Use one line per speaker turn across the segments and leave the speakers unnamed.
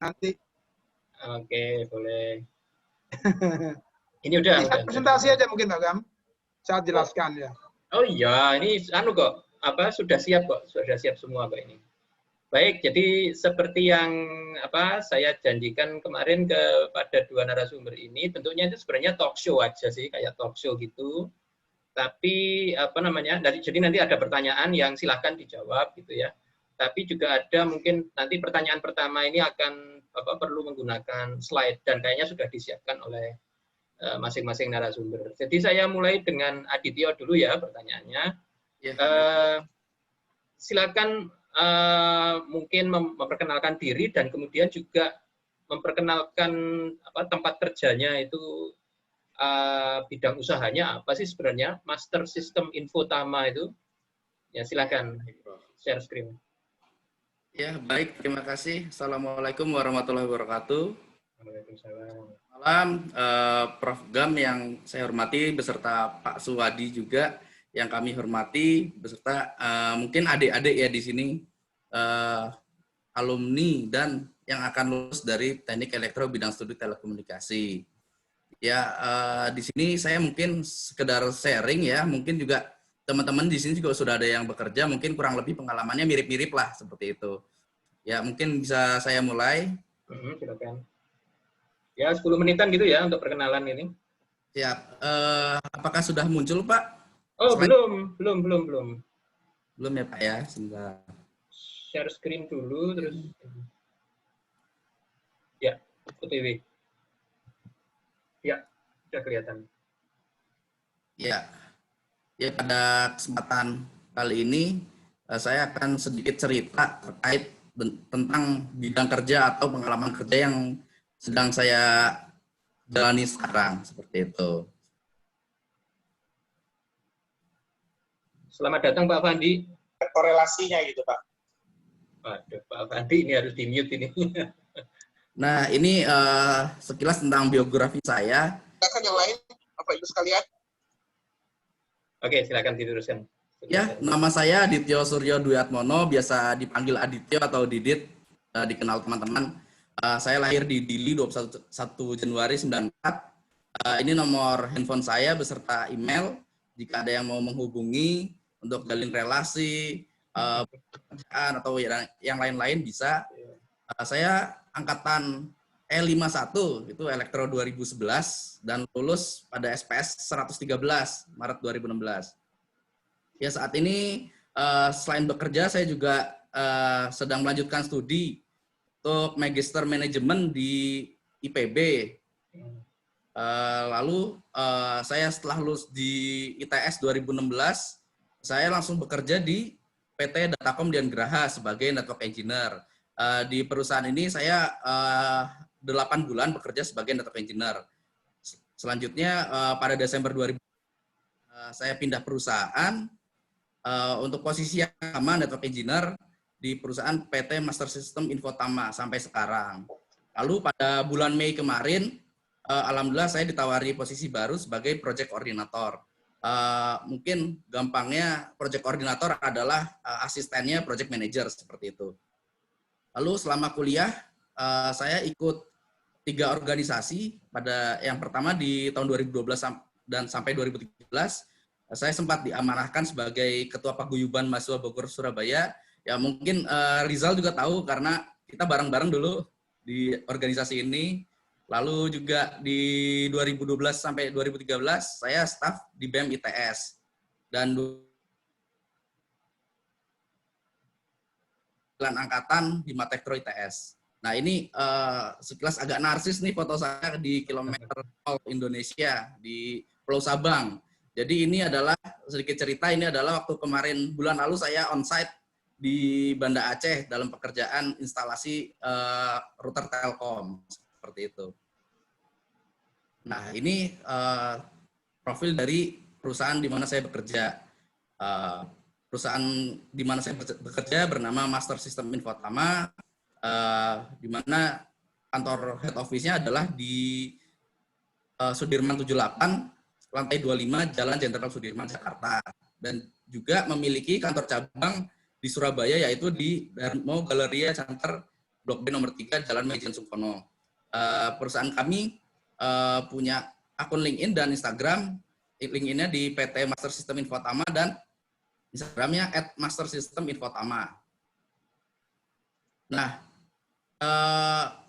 nanti.
Oke, boleh. Ini udah.
Presentasi aja mungkin Pak Gam. Saya jelaskan ya.
Oh iya, ini kok sudah siap kok, sudah siap semua kok ini. Baik, jadi seperti yang saya janjikan kemarin kepada dua narasumber ini, tentunya itu sebenarnya talk show aja sih, kayak talk show gitu. Tapi jadi nanti ada pertanyaan yang silahkan dijawab gitu ya. Tapi juga ada mungkin nanti pertanyaan pertama ini akan perlu menggunakan slide dan kayaknya sudah disiapkan oleh masing-masing narasumber. Jadi saya mulai dengan Aditya dulu ya pertanyaannya.
Ya.
Silakan mungkin memperkenalkan diri dan kemudian juga memperkenalkan tempat kerjanya itu, bidang usahanya apa sih sebenarnya, Master System Infotama itu. Ya silakan share screen.
Ya, baik, terima kasih. Assalamualaikum warahmatullahi wabarakatuh.
Waalaikumsalam.
Malam, Prof. Gam yang saya hormati beserta Pak Suwadi juga yang kami hormati beserta mungkin adik-adik ya di sini alumni dan yang akan lulus dari Teknik Elektro bidang studi telekomunikasi. Ya, di sini saya mungkin sekedar sharing ya, mungkin juga teman-teman di sini juga sudah ada yang bekerja, mungkin kurang lebih pengalamannya mirip-mirip lah seperti itu. Ya, mungkin bisa saya mulai.
Silakan. Ya, 10 menitan gitu ya untuk perkenalan ini.
Siap. Apakah sudah muncul, Pak?
Oh, belum.
Belum ya, Pak ya, sebentar.
Share screen dulu terus. Ya, OTW. Ya, sudah kelihatan.
Ya. Ya, pada kesempatan kali ini saya akan sedikit cerita terkait tentang bidang kerja atau pengalaman kerja yang sedang saya jalani sekarang, seperti itu.
Selamat datang Pak Fandi.
Korelasinya gitu Pak.
Waduh, Pak Fandi ini harus di-mute ini.
Nah, ini sekilas tentang biografi saya.
Silakan yang lain, Bapak Ibu sekalian.
Oke, silakan diteruskan.
Ya, nama saya Aditya Suryo Dwi Atmono, biasa dipanggil Aditya atau Didit, dikenal teman-teman. Saya lahir di Dili 21 Januari 94. Ini nomor handphone saya beserta email. Jika ada yang mau menghubungi untuk jalin relasi, atau yang lain-lain bisa. Saya angkatan E51, itu Elektro 2011, dan lulus pada SPS 113, Maret 2016. Ya, saat ini selain bekerja, saya juga sedang melanjutkan studi untuk Magister Manajemen di IPB. Lalu saya setelah lulus di ITS 2016, saya langsung bekerja di PT Datacom Dian Graha sebagai Network Engineer. Di perusahaan ini saya 8 bulan bekerja sebagai Network Engineer. Selanjutnya pada Desember 2000 saya pindah perusahaan untuk posisi yang sama, Network Engineer di perusahaan PT Master System Infotama sampai sekarang. Lalu pada bulan Mei kemarin, alhamdulillah saya ditawari posisi baru sebagai Project Coordinator. Mungkin gampangnya Project Coordinator adalah asistennya Project Manager seperti itu. Lalu selama kuliah saya ikut 3 organisasi. Pada yang pertama di tahun 2012 dan sampai 2013 saya sempat diamanahkan sebagai Ketua Paguyuban Mahasiswa Bogor Surabaya. Ya mungkin Rizal juga tahu karena kita bareng-bareng dulu di organisasi ini. Lalu juga di 2012 sampai 2013 saya staf di BEM ITS. Dan angkatan di Matektro ITS. Nah ini sekilas agak narsis nih foto saya di kilometer Indonesia di Pulau Sabang. Jadi ini adalah sedikit cerita, ini adalah waktu kemarin bulan lalu saya onsite di Banda Aceh dalam pekerjaan instalasi router Telkom seperti itu. Nah ini profil dari perusahaan di mana saya bekerja. Perusahaan di mana saya bekerja bernama Master System Infotama, di mana kantor head office-nya adalah di Sudirman 78, lantai 25, Jalan Jenderal Sudirman, Jakarta. Dan juga memiliki kantor cabang di Surabaya, yaitu di Darmo Galleria Center Blok B nomor 3 Jalan Majen Sungkono. Perusahaan kami punya akun LinkedIn dan Instagram. LinkedIn-nya di PT Master System Infotama dan Instagram-nya @mastersystem_infotama. Nah,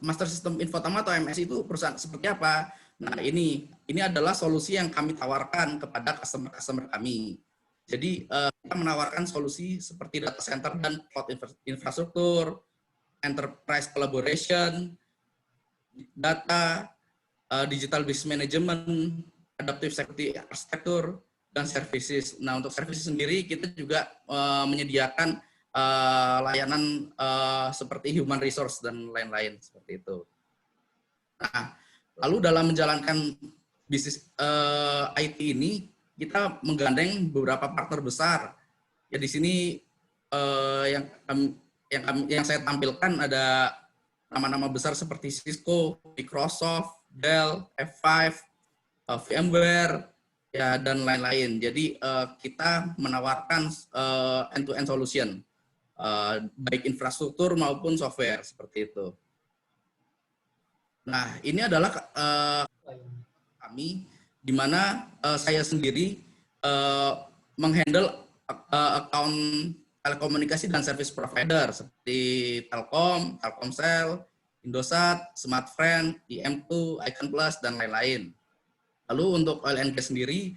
Master System Infotama atau MS itu perusahaan seperti apa? Nah, ini adalah solusi yang kami tawarkan kepada customer kami. Jadi, kita menawarkan solusi seperti data center dan cloud infrastruktur, enterprise collaboration, data, digital business management, adaptive security architecture, dan services. Nah, untuk services sendiri kita juga menyediakan layanan seperti human resource dan lain-lain seperti itu. Nah, lalu dalam menjalankan bisnis IT ini kita menggandeng beberapa partner besar. Ya di sini yang saya tampilkan ada nama-nama besar seperti Cisco, Microsoft, Dell, F5, VMware, ya dan lain-lain. Jadi kita menawarkan end-to-end solution, baik infrastruktur maupun software seperti itu. Nah, ini adalah kami di mana saya sendiri menghandle account telekomunikasi dan service provider seperti Telkom, Telkomsel, Indosat, Smartfren, IM2, Icon Plus, dan lain-lain. Lalu untuk oil and gas sendiri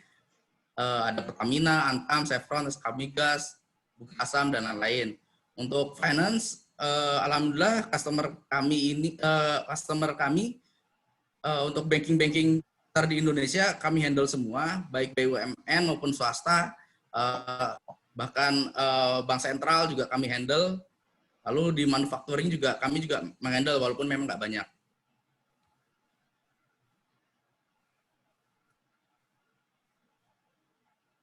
ada Pertamina, Antam, Chevron, SK Migas, Bukasam, dan lain-lain. Untuk finance, alhamdulillah customer kami untuk banking di Indonesia kami handle semua, baik BUMN maupun swasta, bahkan bank sentral juga kami handle. Lalu di manufacturing juga kami juga menghandle walaupun memang nggak banyak.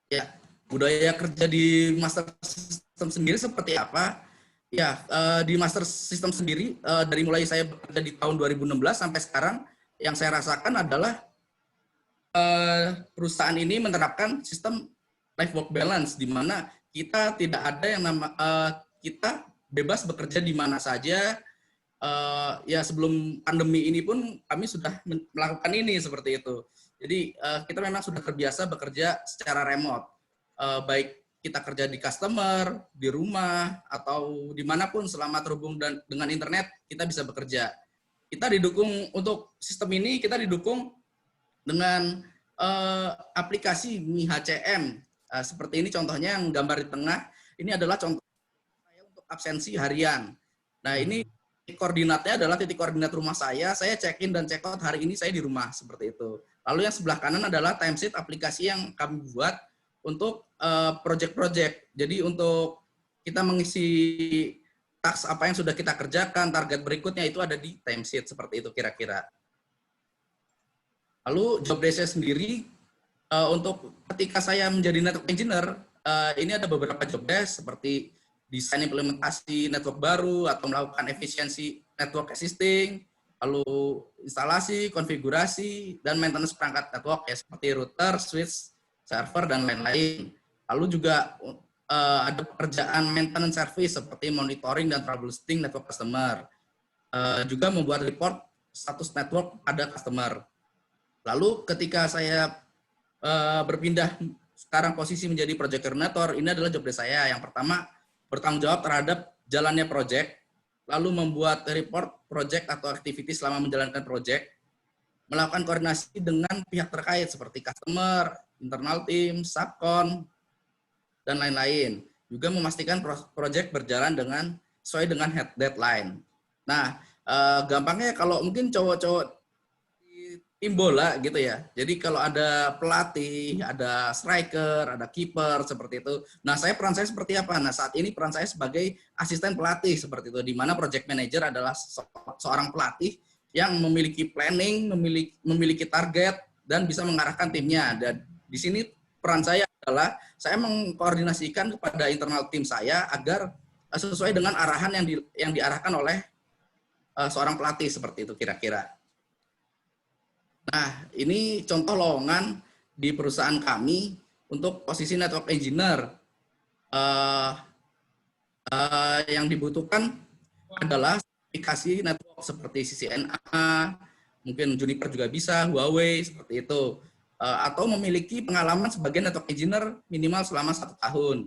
Ya, budaya kerja di Master System sendiri seperti apa? Ya, di Master System sendiri dari mulai saya bekerja di tahun 2016 sampai sekarang, yang saya rasakan adalah perusahaan ini menerapkan sistem life work balance, di mana kita tidak ada yang kita bebas bekerja di mana saja. Ya sebelum pandemi ini pun kami sudah melakukan ini seperti itu. Jadi kita memang sudah terbiasa bekerja secara remote, baik kita kerja di customer, di rumah, atau dimanapun selama terhubung dengan internet kita bisa bekerja. Kita didukung untuk sistem ini, kita didukung dengan aplikasi Mi HCM. Seperti ini contohnya yang gambar di tengah, ini adalah contoh saya untuk absensi harian. Nah ini koordinatnya adalah titik koordinat rumah saya check-in dan check-out hari ini saya di rumah, seperti itu. Lalu yang sebelah kanan adalah timesheet aplikasi yang kami buat untuk project-project. Jadi untuk kita mengisi task apa yang sudah kita kerjakan, target berikutnya itu ada di timesheet, seperti itu kira-kira. Lalu job desk sendiri, untuk ketika saya menjadi network engineer, ini ada beberapa job desk seperti desain implementasi network baru atau melakukan efisiensi network existing, lalu instalasi, konfigurasi, dan maintenance perangkat network ya seperti router, switch, server, dan lain-lain. Lalu juga ada pekerjaan maintenance service seperti monitoring dan troubleshooting network customer. Juga membuat report status network pada customer. Lalu ketika saya berpindah sekarang posisi menjadi project coordinator, ini adalah job desk saya. Yang pertama, bertanggung jawab terhadap jalannya project, lalu membuat report project atau aktiviti selama menjalankan project, melakukan koordinasi dengan pihak terkait seperti customer, internal team, subcon, dan lain-lain. Juga memastikan project berjalan sesuai dengan deadline. Nah, gampangnya kalau mungkin cowok-cowok tim bola gitu ya. Jadi kalau ada pelatih, ada striker, ada kiper seperti itu. Nah, peran saya seperti apa? Nah, saat ini peran saya sebagai asisten pelatih seperti itu, di mana project manager adalah seorang pelatih yang memiliki planning, memiliki target dan bisa mengarahkan timnya. Dan di sini peran saya adalah saya mengkoordinasikan kepada internal tim saya agar sesuai dengan arahan yang diarahkan oleh seorang pelatih seperti itu kira-kira. Nah, ini contoh lowongan di perusahaan kami untuk posisi network engineer. Yang dibutuhkan adalah aplikasi network seperti CCNA, mungkin Juniper juga bisa, Huawei seperti itu, atau memiliki pengalaman sebagai network engineer minimal selama 1 tahun.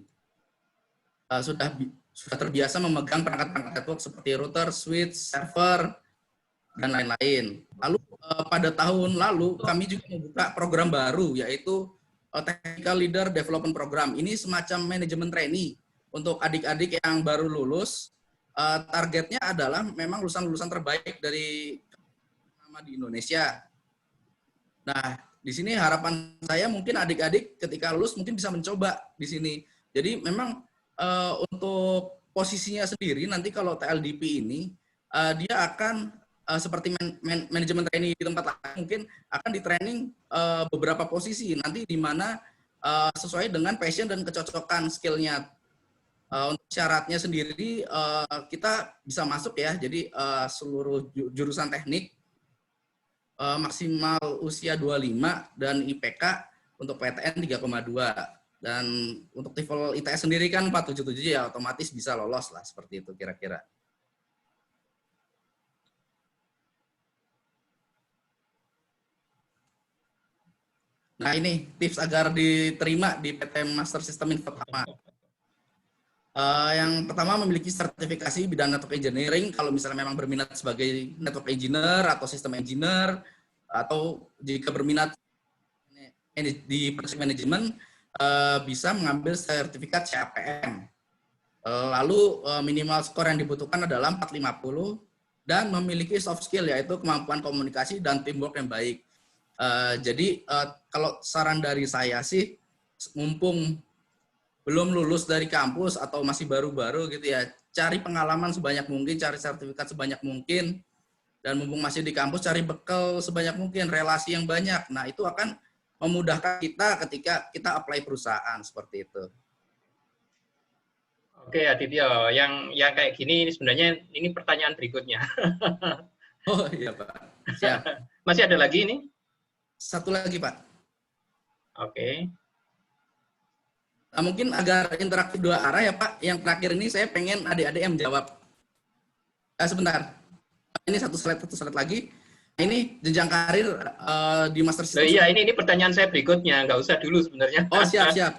Sudah terbiasa memegang perangkat-perangkat network seperti router, switch, server, dan lain-lain. Lalu pada tahun lalu kami juga membuka program baru, yaitu Technical Leader Development Program. Ini semacam manajemen trainee untuk adik-adik yang baru lulus. Targetnya adalah memang lulusan-lulusan terbaik dari di Indonesia. Nah, di sini harapan saya mungkin adik-adik ketika lulus mungkin bisa mencoba di sini. Jadi memang untuk posisinya sendiri nanti kalau TLDP ini dia akan seperti manajemen training di tempat lain, mungkin akan di training beberapa posisi nanti di mana sesuai dengan passion dan kecocokan skillnya. Untuk syaratnya sendiri kita bisa masuk ya, jadi seluruh jurusan teknik maksimal usia 25 dan IPK untuk PTN 3,2. Dan untuk TOEFL ITS sendiri kan 477 ya, otomatis bisa lolos lah, seperti itu kira-kira. Nah ini tips agar diterima di PTN Master System Info pertama. Yang pertama memiliki sertifikasi bidang network engineering, kalau misalnya memang berminat sebagai network engineer atau system engineer, atau jika berminat di project management, bisa mengambil sertifikat CAPM. Lalu minimal skor yang dibutuhkan adalah 450 dan memiliki soft skill, yaitu kemampuan komunikasi dan teamwork yang baik. Jadi kalau saran dari saya sih, mumpung belum lulus dari kampus atau masih baru-baru gitu ya, cari pengalaman sebanyak mungkin, cari sertifikat sebanyak mungkin, dan mumpung masih di kampus cari bekal sebanyak mungkin, relasi yang banyak. Nah itu akan memudahkan kita ketika kita apply perusahaan seperti itu.
Oke Aditya, yang kayak gini sebenarnya ini pertanyaan berikutnya.
Oh iya Pak, siap.
Masih ada lagi ini?
Satu lagi Pak.
Oke.
Nah, mungkin agar interaktif 2 arah ya Pak, yang terakhir ini saya pengen adik-adik yang menjawab. Sebentar, ini satu slide lagi. Ini jenjang karir di Master System.
Iya, ini pertanyaan saya berikutnya, nggak usah dulu sebenarnya.
Oh siap.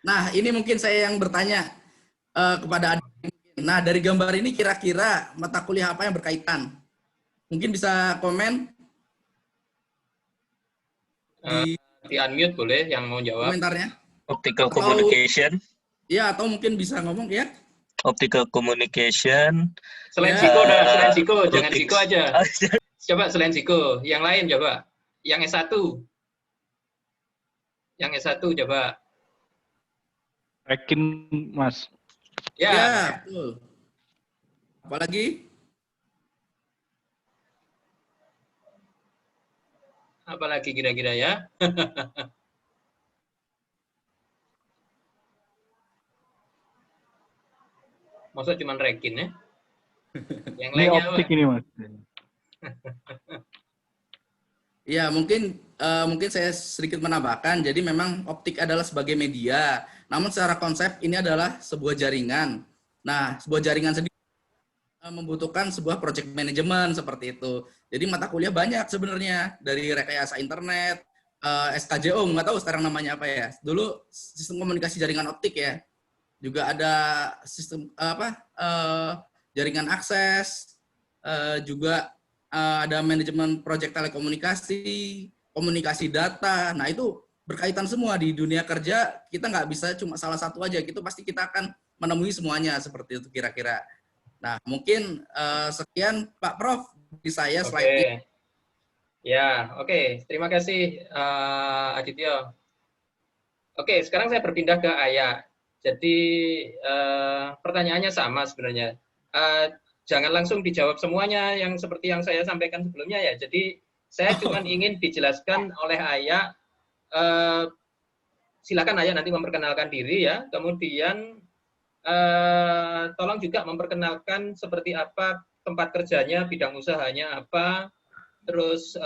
Nah ini mungkin saya yang bertanya kepada adik. Nah dari gambar ini kira-kira mata kuliah apa yang berkaitan? Mungkin bisa komen
di unmute boleh yang mau jawab.
Komentarnya.
Optical communication.
Ya, atau mungkin bisa ngomong ya.
Optical communication.
Selain Ziko, selain Ziko, jangan Ziko aja. Coba selain Ziko, yang lain coba. Yang S1. Yang S1 coba.
Rekin, Mas.
Ya, betul. Apalagi?
Apalagi kira-kira ya? Masa cuma Rekin ya? Yang
Ini
lainnya
optik
apa?
ini, Mas.
Ya, mungkin saya sedikit menambahkan. Jadi memang optik adalah sebagai media. Namun secara konsep ini adalah sebuah jaringan. Nah, sebuah jaringan sendiri membutuhkan sebuah project management seperti itu. Jadi mata kuliah banyak sebenarnya, dari rekayasa internet, SKJO, nggak tahu sekarang namanya apa ya. Dulu sistem komunikasi jaringan optik ya. Juga ada sistem jaringan akses, juga ada manajemen proyek telekomunikasi, komunikasi data. Nah itu berkaitan semua di dunia kerja. Kita nggak bisa cuma salah satu aja. Itu pasti kita akan menemui semuanya seperti itu kira-kira. Nah mungkin sekian Pak Prof di saya slide ini.
Ya, oke. Terima kasih Aditya. Oke, sekarang saya berpindah ke Ayah. Jadi pertanyaannya sama sebenarnya. Jangan langsung dijawab semuanya yang seperti yang saya sampaikan sebelumnya ya. Jadi saya cuma ingin dijelaskan oleh Ayah. Silakan Ayah nanti memperkenalkan diri ya. Kemudian tolong juga memperkenalkan seperti apa tempat kerjanya, bidang usahanya apa, terus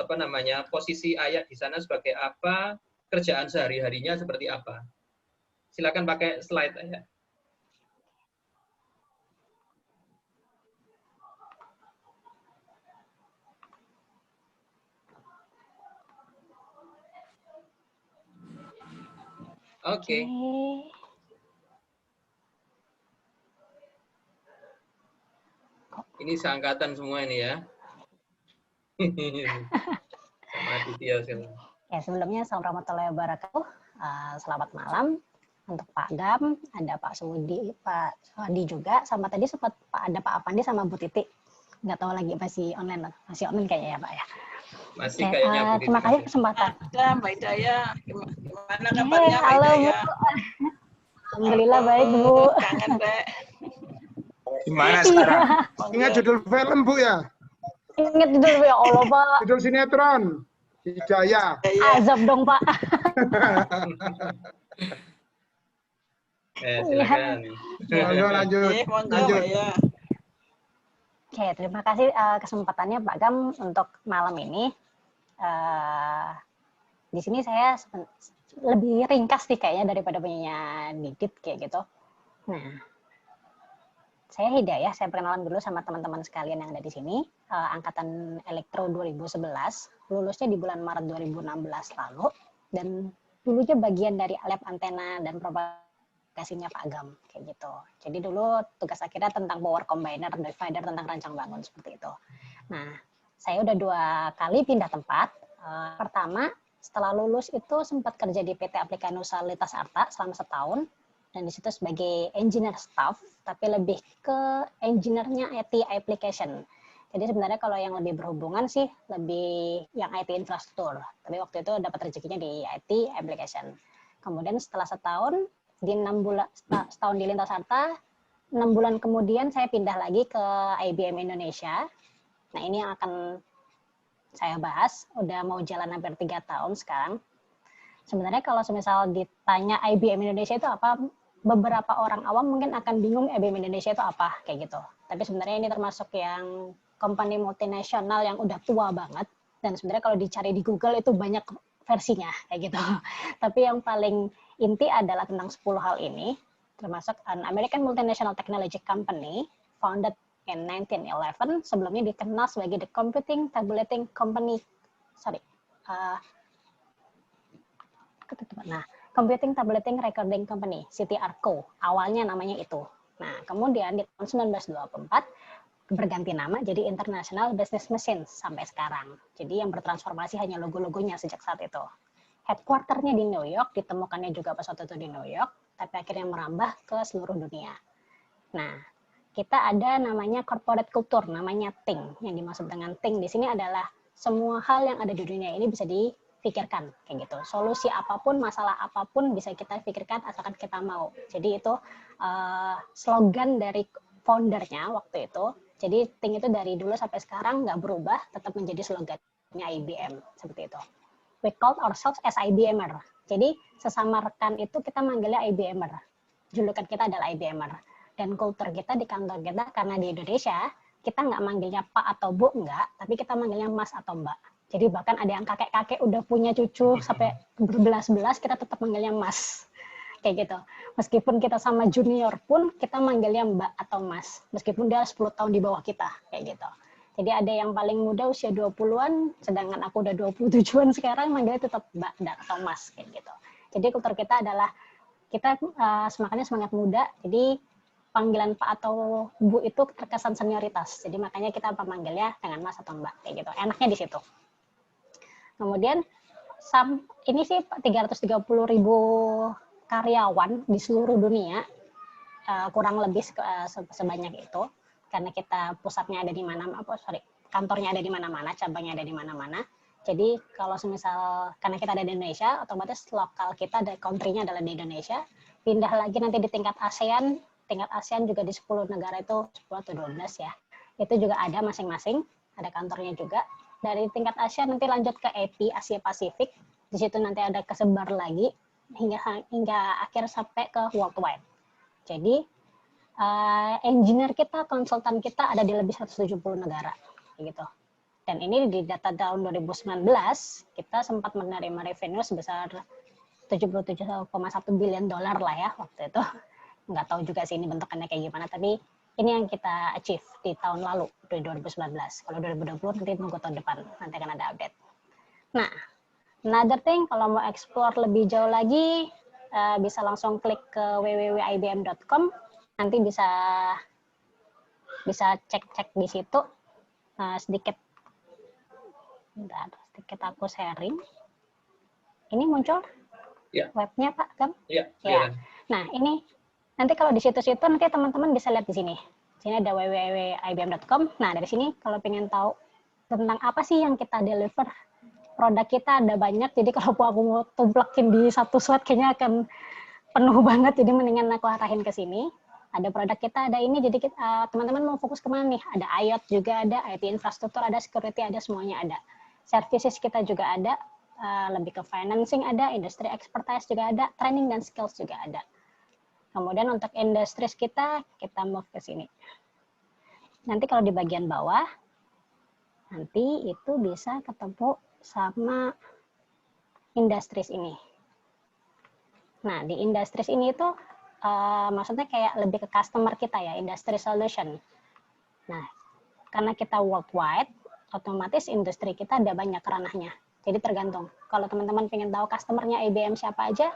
posisi Ayah di sana sebagai apa, kerjaan sehari-harinya seperti apa. Silakan pakai slide aja. Oke. Ini seangkatan semua ini ya. Sama Aditya sekarang.
Ya, sebelumnya Assalamualaikum warahmatullahi wabarakatuh. Selamat malam untuk Pak Gam, ada Pak Sudi, Pak Sudi juga, sama tadi sempat ada Pak Afandi sama Bu Titi. Nggak tahu lagi masih online kayaknya ya Pak ya.
Masih kayaknya Bu Titi.
Terima kasih kesempatan.
Ada Mbak Hidaya, gimana kabarnya Mbak
Halo Bu.
Hidaya?
Alhamdulillah baik Bu.
Kangen Mbak.
Gimana sekarang?
Ingat judul film Bu ya?
Ingat judul ya Allah Pak.
Judul sinetron. Hidayah.
Azab dong Pak.
Silakan.
Monggo lanjut.
Monggo
Lanjut.
Mbak ya.
Oke, terima kasih kesempatannya Pak Gam untuk malam ini. Di sini saya lebih ringkas sih kayaknya daripada punya Didit kayak gitu. Nah, saya Hidayah, saya perkenalan dulu sama teman-teman sekalian yang ada di sini. Angkatan Elektro 2011, lulusnya di bulan Maret 2016 lalu, dan dulunya bagian dari lab antena dan propagasinya Pak Gam, kayak gitu. Jadi dulu tugas akhirnya tentang power combiner, divider, tentang rancang bangun, seperti itu. Nah, saya udah 2 kali pindah tempat. Pertama, setelah lulus itu sempat kerja di PT Aplikanusa Lintas Arta selama setahun, dan di situ sebagai engineer staff, tapi lebih ke engineer-nya IT application. Jadi sebenarnya kalau yang lebih berhubungan sih lebih yang IT infrastruktur. Tapi waktu itu dapat rezekinya di IT application. Kemudian setelah setahun, di 6 bulan, setahun di Lintas Arta, 6 bulan kemudian saya pindah lagi ke IBM Indonesia. Nah ini yang akan saya bahas, udah mau jalan hampir 3 tahun sekarang. Sebenarnya kalau semisal ditanya IBM Indonesia itu apa, beberapa orang awam mungkin akan bingung IBM Indonesia itu apa, kayak gitu. Tapi sebenarnya ini termasuk yang company multinasional yang udah tua banget, dan sebenarnya kalau dicari di Google itu banyak versinya, kayak gitu. Tapi yang paling inti adalah tentang 10 hal ini, termasuk an American multinational technology company, founded in 1911, sebelumnya dikenal sebagai the Computing Tabulating Company, Computing Tabulating Recording Company, CTRCO, awalnya namanya itu. Nah, kemudian di tahun 1924, berganti nama jadi International Business Machines sampai sekarang. Jadi yang bertransformasi hanya logo-logonya sejak saat itu. Headquarter-nya di New York, ditemukannya juga pas waktu itu di New York, tapi akhirnya merambah ke seluruh dunia. Nah, kita ada namanya corporate culture, namanya think. Yang dimaksud dengan think di sini adalah semua hal yang ada di dunia ini bisa dipikirkan, kayak gitu. Solusi apapun, masalah apapun bisa kita pikirkan asalkan kita mau. Jadi itu slogan dari foundernya waktu itu. Jadi think itu dari dulu sampai sekarang nggak berubah, tetap menjadi slogannya IBM, seperti itu. We call ourselves as IBMer. Jadi sesama rekan itu kita manggilnya IBMer. Julukan kita adalah IBMer. Dan kultur kita di kantor kita, karena di Indonesia, kita nggak manggilnya Pak atau Bu, enggak, tapi kita manggilnya Mas atau Mbak. Jadi bahkan ada yang kakek-kakek udah punya cucu sampai berbelas-belas, kita tetap manggilnya Mas. Kayak gitu. Meskipun kita sama junior pun, kita manggilnya Mbak atau Mas. Meskipun dia 10 tahun di bawah kita, kayak gitu. Jadi ada yang paling muda usia 20-an, sedangkan aku udah 27-an sekarang, manggilnya tetap Mbak atau Mas, kayak gitu. Jadi kultur kita adalah, kita makanya semangat muda, jadi panggilan Pak atau Bu itu terkesan senioritas. Jadi makanya kita memanggilnya dengan Mas atau Mbak, kayak gitu. Enaknya di situ. Kemudian, ini sih 330.000 karyawan di seluruh dunia, kurang lebih sebanyak itu, karena kita pusatnya ada di kantornya ada di mana-mana, cabangnya ada di mana-mana. Jadi kalau semisal karena kita ada di Indonesia, otomatis lokal kita, country-nya adalah di Indonesia, pindah lagi nanti di tingkat ASEAN juga di 10 negara itu, 10 atau 12 ya, itu juga ada masing-masing, ada kantornya juga. Dari tingkat ASEAN nanti lanjut ke AP, Asia Pasifik, di situ nanti ada kesebar lagi, hingga akhir sampai ke worldwide. Jadi engineer kita, konsultan kita ada di lebih 170 negara, gitu. Dan ini di data tahun 2019 kita sempat menerima revenue sebesar 77,1 billion dolar lah ya waktu itu. Nggak tahu juga sih ini bentukannya kayak gimana, tapi ini yang kita achieve di tahun lalu, di 2019. Kalau 2020 nanti tunggu tahun depan, nanti akan ada update. Nah, another thing, kalau mau explore lebih jauh lagi, bisa langsung klik ke www.ibm.com, nanti bisa cek-cek di situ. Sedikit aku sharing. Ini muncul
Ya.
webnya Pak Gam?
Ya.
Ya. Nah ini nanti kalau di situ-situ nanti teman-teman bisa lihat di sini. Sini ada www.ibm.com. Nah dari sini kalau pengen tahu tentang apa sih yang kita deliver, produk kita ada banyak. Jadi kalau aku mau tumplakin di satu slide kayaknya akan penuh banget. Jadi mendingan aku arahin ke sini. Ada produk kita, ada ini. Jadi teman-teman mau fokus kemana nih? Ada IoT juga ada, IT infrastruktur ada, security ada, semuanya ada. Services kita juga ada. Lebih ke financing ada, industry expertise juga ada, training dan skills juga ada. Kemudian untuk industries kita move ke sini. Nanti kalau di bagian bawah, nanti itu bisa ketemu sama industries ini. Nah, di industries ini itu maksudnya kayak lebih ke customer kita ya, industry solution. Nah, karena kita worldwide, otomatis industri kita ada banyak ranahnya. Jadi tergantung. Kalau teman-teman pengen tahu customernya IBM siapa aja,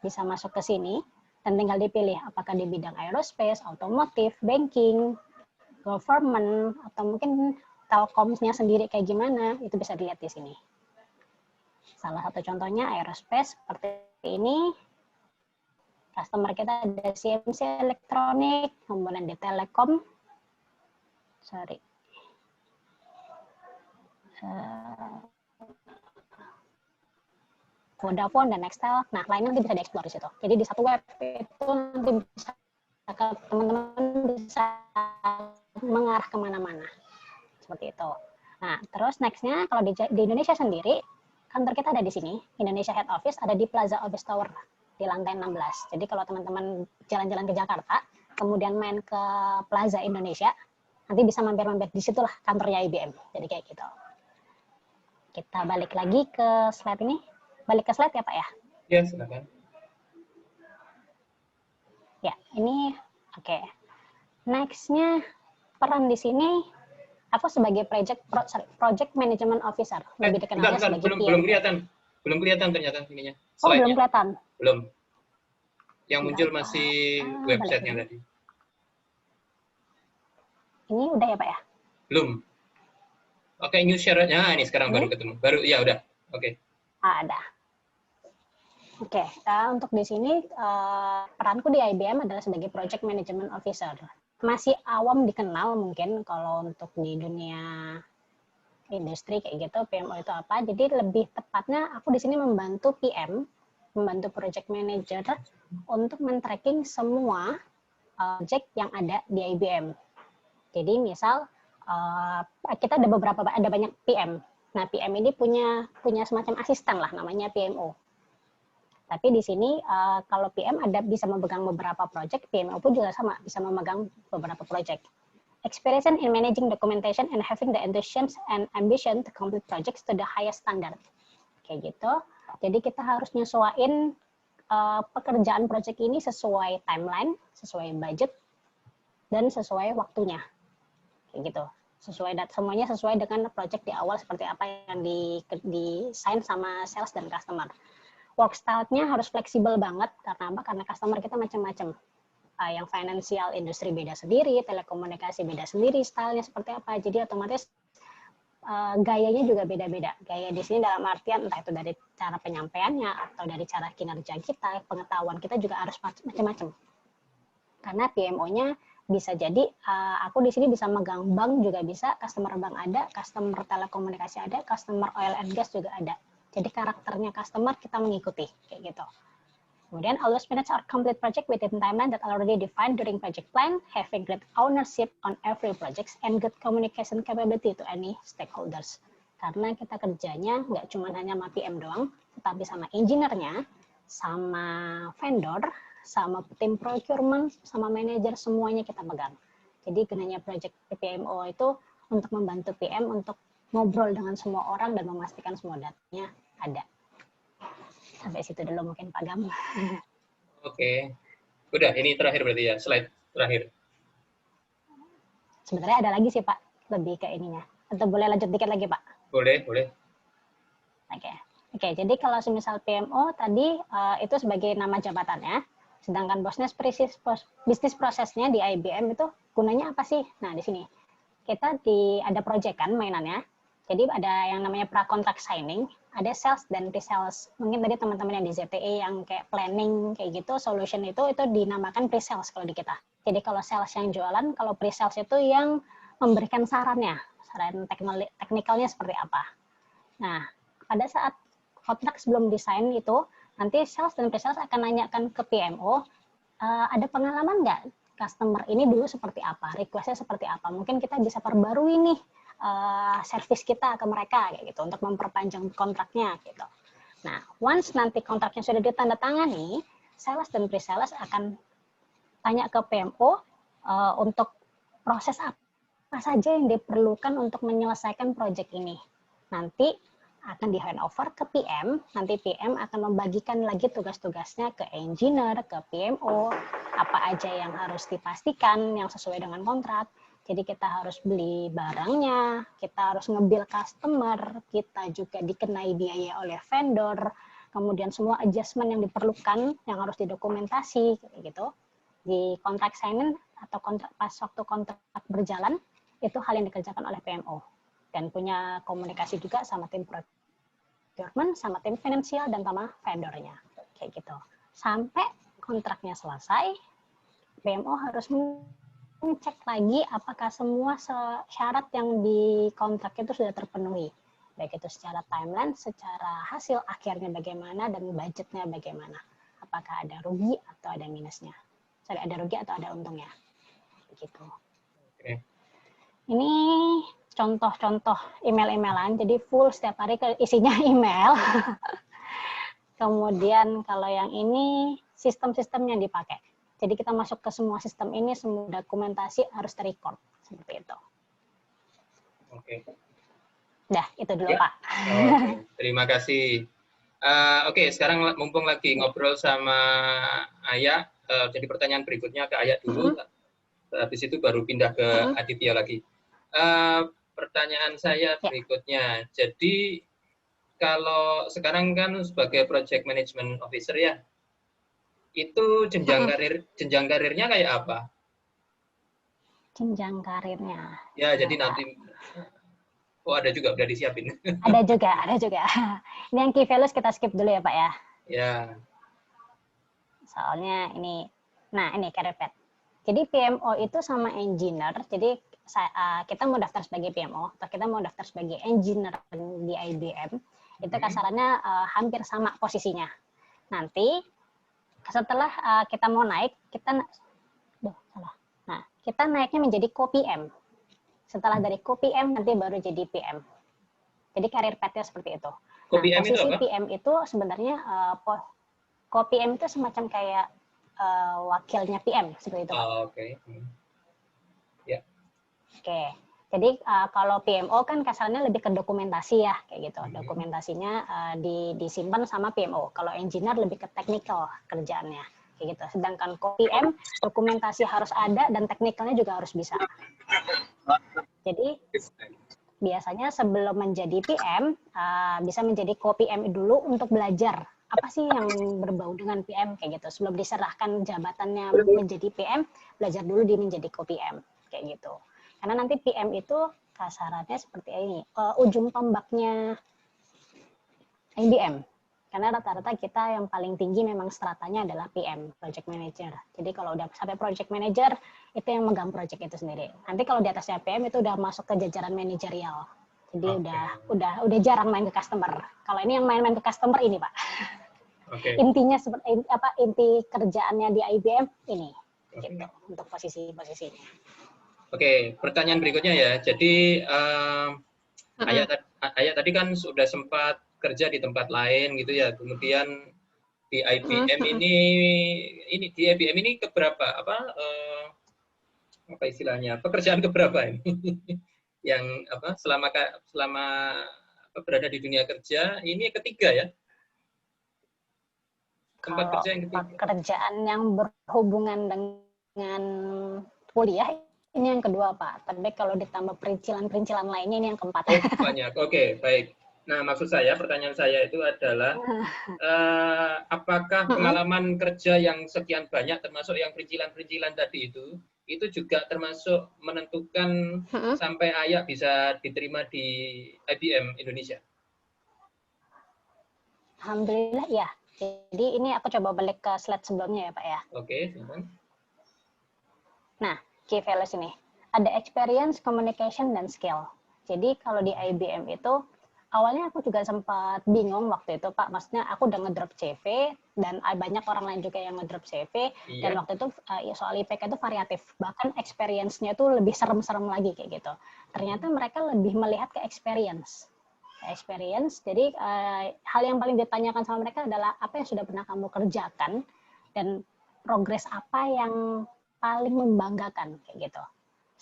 bisa masuk ke sini dan tinggal dipilih apakah di bidang aerospace, otomotif, banking, government, atau mungkin telkomnya sendiri kayak gimana, itu bisa dilihat di sini. Salah satu contohnya aerospace seperti ini. Customer kita ada CMC Elektronik, kemudian di Telekom. Vodafone dan Nextel. Nah, lainnya nanti bisa dieksplor di situ. Jadi di satu web itu nanti bisa teman-teman bisa mengarah kemana-mana. Seperti itu. Nah, terus nextnya kalau di Indonesia sendiri, kantor kita ada di sini. Indonesia Head Office ada di Plaza Office Tower di lantai 16. Jadi kalau teman-teman jalan-jalan ke Jakarta, kemudian main ke Plaza Indonesia, nanti bisa mampir-mampir di situlah kantornya IBM. Jadi kayak gitu. Kita balik lagi ke slide ini. Balik ke slide ya Pak ya?
Ya, silakan.
Ya, ini oke. Next-nya peran di sini aku sebagai project management officer, lebih dikenalnya sebagai PM.
Belum kelihatan ternyata ininya.
Oh, belum kelihatan.
Belum. Yang muncul masih website yang tadi.
Ini udah ya Pak ya?
Belum. Oke, new share-nya ini sekarang baru ketemu. Baru ya udah. Oke.
Ada. Oke, untuk di sini peranku di IBM adalah sebagai Project Management Officer. Masih awam dikenal mungkin kalau untuk di dunia industri kayak gitu, PMO itu apa. Jadi lebih tepatnya aku di sini membantu PM, membantu Project Manager untuk men-tracking semua project yang ada di IBM. Jadi misal kita ada banyak PM. Nah, PM ini punya semacam asisten lah, namanya PMO. Tapi di sini kalau PM bisa memegang beberapa project, PMO pun juga sama, bisa memegang beberapa project. Experience in managing documentation and having the enthusiasm and ambition to complete projects to the highest standard. Kayak gitu. Jadi kita harus nyesuaiin pekerjaan project ini sesuai timeline, sesuai budget, dan sesuai waktunya. Kayak gitu. Semuanya sesuai dengan project di awal seperti apa yang di-sign sama sales dan customer. Work style-nya harus fleksibel banget, karena apa? Karena customer kita macam-macam. Yang financial industri beda sendiri, telekomunikasi beda sendiri, style-nya seperti apa. Jadi otomatis gayanya juga beda-beda. Gaya di sini dalam artian entah itu dari cara penyampaiannya, atau dari cara kinerja kita, pengetahuan kita juga harus macam-macam. Karena PMO-nya bisa jadi aku di sini bisa megang bank juga bisa, customer bank ada, customer telekomunikasi ada, customer oil and gas juga ada. Jadi karakternya customer kita mengikuti kayak gitu. Kemudian always manage our complete project within timeline that already defined during project plan, having great ownership on every project and good communication capability to any stakeholders. Karena kita kerjanya nggak cuma hanya sama PM doang, tetapi sama engineer-nya, sama vendor, sama tim procurement, sama manajer, semuanya kita pegang. Jadi gunanya project PMO itu untuk membantu PM untuk ngobrol dengan semua orang dan memastikan semua datanya ada. Sampai situ dulu mungkin Pak Gam.
Oke. Udah, ini terakhir berarti ya, slide terakhir.
Sebenarnya ada lagi sih Pak, lebih ke ininya. Atau boleh lanjut dikit lagi Pak?
Boleh, boleh.
Oke. Oke, jadi kalau semisal PMO tadi itu sebagai nama jabatannya, sedangkan bisnis prosesnya di IBM itu gunanya apa sih? Nah, di sini kita ada project kan mainannya. Jadi ada yang namanya pra-contract signing, ada sales dan pre-sales. Mungkin tadi teman-teman yang di ZTE yang kayak planning kayak gitu, solution itu dinamakan pre-sales kalau di kita. Jadi kalau sales yang jualan, kalau pre-sales itu yang memberikan sarannya, saran teknikalnya seperti apa. Nah, pada saat kontrak sebelum desain itu, nanti sales dan pre-sales akan nanyakan ke PMO, ada pengalaman nggak customer ini dulu seperti apa, request-nya seperti apa. Mungkin kita bisa perbarui nih service kita ke mereka kayak gitu untuk memperpanjang kontraknya gitu. Nah, once nanti kontraknya sudah ditandatangani, sales dan pre-sales akan tanya ke PMO untuk proses apa saja yang diperlukan untuk menyelesaikan proyek ini. Nanti akan di handover ke PM, nanti PM akan membagikan lagi tugas-tugasnya ke engineer, ke PMO, apa aja yang harus dipastikan yang sesuai dengan kontrak. Jadi kita harus beli barangnya, kita harus nge-bill customer, kita juga dikenai biaya oleh vendor, kemudian semua adjustment yang diperlukan, yang harus didokumentasi, gitu. Di kontrak signing atau pas waktu kontrak berjalan, itu hal yang dikerjakan oleh PMO. Dan punya komunikasi juga sama tim procurement, sama tim finansial, dan sama vendornya. Kayak gitu. Sampai kontraknya selesai, PMO harus cek lagi apakah semua syarat yang di kontrak itu sudah terpenuhi. Baik itu secara timeline, secara hasil akhirnya bagaimana, dan budgetnya bagaimana. Apakah ada rugi atau ada minusnya. Sorry, ada rugi atau ada untungnya. Begitu.
Oke.
Ini contoh-contoh email-emailan, jadi full setiap hari isinya email. Kemudian kalau yang ini sistem-sistem yang dipakai. Jadi kita masuk ke semua sistem ini, semua dokumentasi harus ter-record. Seperti itu.
Oke.
Dah, itu dulu
Ya.
Pak.
Oke, terima kasih. Oke, sekarang mumpung lagi ngobrol sama Ayah, jadi pertanyaan berikutnya ke Ayah dulu. Habis itu baru pindah ke Aditya lagi. Pertanyaan saya berikutnya, jadi kalau sekarang kan sebagai Project Management Officer ya, itu jenjang karirnya kayak apa?
Jenjang karirnya.
Ya, jadi nanti ada juga udah disiapin.
Ada juga. Ini yang key values kita skip dulu ya Pak ya.
Ya.
Soalnya ini, nah ini career path. Jadi PMO itu sama engineer, jadi kita mau daftar sebagai PMO, atau kita mau daftar sebagai engineer di IBM, itu kasarannya hampir sama posisinya. Nanti setelah kita mau naik, kita naiknya menjadi co-PM. Setelah dari co-PM nanti baru jadi PM. Jadi career path-nya seperti itu.
Co-PM
posisi
itu apa?
PM itu sebenarnya co-PM itu semacam kayak wakilnya PM seperti itu.
Oke. Ya.
Oke. Jadi kalau PMO kan kasarnya lebih ke dokumentasi ya, kayak gitu. Dokumentasinya disimpan sama PMO. Kalau engineer lebih ke technical kerjaannya, kayak gitu. Sedangkan PM dokumentasi harus ada dan teknikalnya juga harus bisa. Jadi biasanya sebelum menjadi PM bisa menjadi co-PM dulu untuk belajar apa sih yang berbau dengan PM kayak gitu. Sebelum diserahkan jabatannya menjadi PM, belajar dulu dia menjadi co-PM kayak gitu. Karena nanti PM itu kasarannya seperti ini, ujung tombaknya IBM. Karena rata-rata kita yang paling tinggi memang stratanya adalah PM, Project Manager. Jadi kalau udah sampai Project Manager, itu yang megang project itu sendiri. Nanti kalau di atasnya PM itu udah masuk ke jajaran manajerial. Jadi udah jarang main ke customer. Kalau ini yang main-main ke customer ini, Pak. Intinya seperti inti kerjaannya di IBM ini. Gitu, untuk posisi-posisinya.
Oke, pertanyaan berikutnya ya. Jadi Ayah tadi kan sudah sempat kerja di tempat lain gitu ya. Kemudian di IBM ini di IBM ini keberapa apa istilahnya? Pekerjaan keberapa ini? Yang selama berada di dunia kerja ini ketiga ya? Tempat
Kalau
kerja yang ketiga.
Pekerjaan yang berhubungan dengan kuliah ini yang kedua Pak, tapi kalau ditambah perincilan-perincilan lainnya ini yang keempat.
Banyak, oke, baik. Nah, maksud saya, pertanyaan saya itu adalah, apakah pengalaman kerja yang sekian banyak, termasuk yang perincilan-perincilan tadi itu juga termasuk menentukan sampai Ayak bisa diterima di IBM Indonesia?
Alhamdulillah ya. Jadi ini aku coba balik ke slide sebelumnya ya Pak ya.
Oke, silakan.
Nah, key values ini. Ada experience, communication, dan skill. Jadi kalau di IBM itu, awalnya aku juga sempat bingung waktu itu Pak. Maksudnya aku udah ngedrop CV, dan banyak orang lain juga yang ngedrop CV.
Iya.
Dan waktu itu soal IPK itu variatif. Bahkan experience-nya itu lebih serem-serem lagi kayak gitu. Ternyata mereka lebih melihat ke experience. Jadi hal yang paling ditanyakan sama mereka adalah apa yang sudah pernah kamu kerjakan dan progres apa yang paling membanggakan kayak gitu.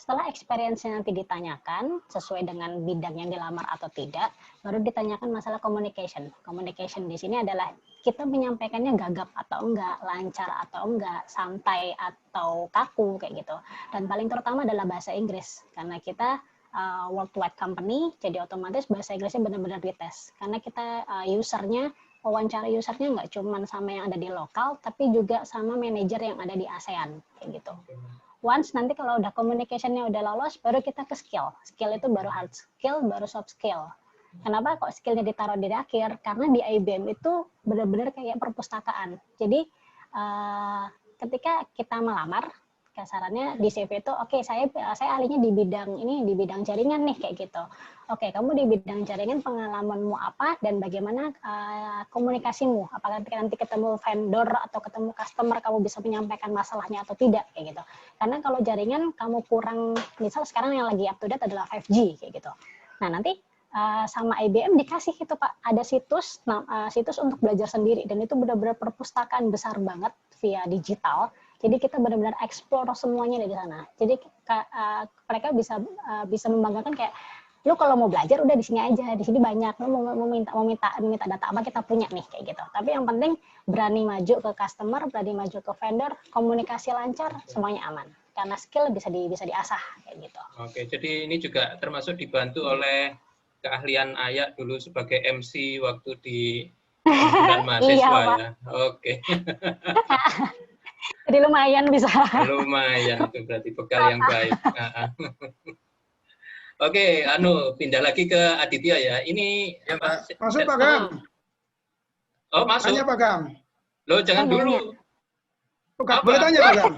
Setelah experience-nya nanti ditanyakan sesuai dengan bidang yang dilamar atau tidak, baru ditanyakan masalah communication. Communication di sini adalah kita menyampaikannya gagap atau enggak, lancar atau enggak, santai atau kaku kayak gitu. Dan paling terutama adalah bahasa Inggris karena kita worldwide company, jadi otomatis bahasa Inggrisnya benar-benar dites. Karena kita wawancara usernya nggak cuma sama yang ada di lokal, tapi juga sama manajer yang ada di ASEAN, kayak gitu. Once nanti kalau udah communication-nya udah lolos, baru kita ke skill. Skill itu baru hard skill, baru soft skill. Kenapa kok skillnya ditaruh di akhir? Karena di IBM itu benar-benar kayak perpustakaan. Jadi ketika kita melamar, kasarannya di CV itu oke, saya ahlinya di bidang ini, di bidang jaringan nih kayak gitu. Oke, kamu di bidang jaringan pengalamanmu apa dan bagaimana komunikasimu? Apakah nanti ketemu vendor atau ketemu customer kamu bisa menyampaikan masalahnya atau tidak kayak gitu. Karena kalau jaringan kamu kurang, misal sekarang yang lagi up to date adalah 5G kayak gitu. Nah, nanti sama IBM dikasih itu Pak, ada situs untuk belajar sendiri dan itu benar-benar perpustakaan besar banget via digital. Jadi kita benar-benar explore semuanya dari sana. Jadi mereka bisa membanggakan kayak, lu kalau mau belajar udah di sini aja, di sini banyak. Lu mau minta data apa kita punya nih kayak gitu. Tapi yang penting berani maju ke customer, berani maju ke vendor, komunikasi lancar, semuanya aman. Karena skill bisa diasah kayak gitu.
Oke, jadi ini juga termasuk dibantu oleh keahlian Ayak dulu sebagai MC waktu di himpunan mahasiswa ya. Oke.
Jadi lumayan bisa.
Lumayan itu berarti bekal yang baik. Oke, pindah lagi ke Aditya ya. Ini
Ya,
apa?
Pak.
Masuk Pak Gam.
Oh, masuk.
Tanya Pak Gam.
Loh, jangan dulu.
Boleh tanya Pak Gam?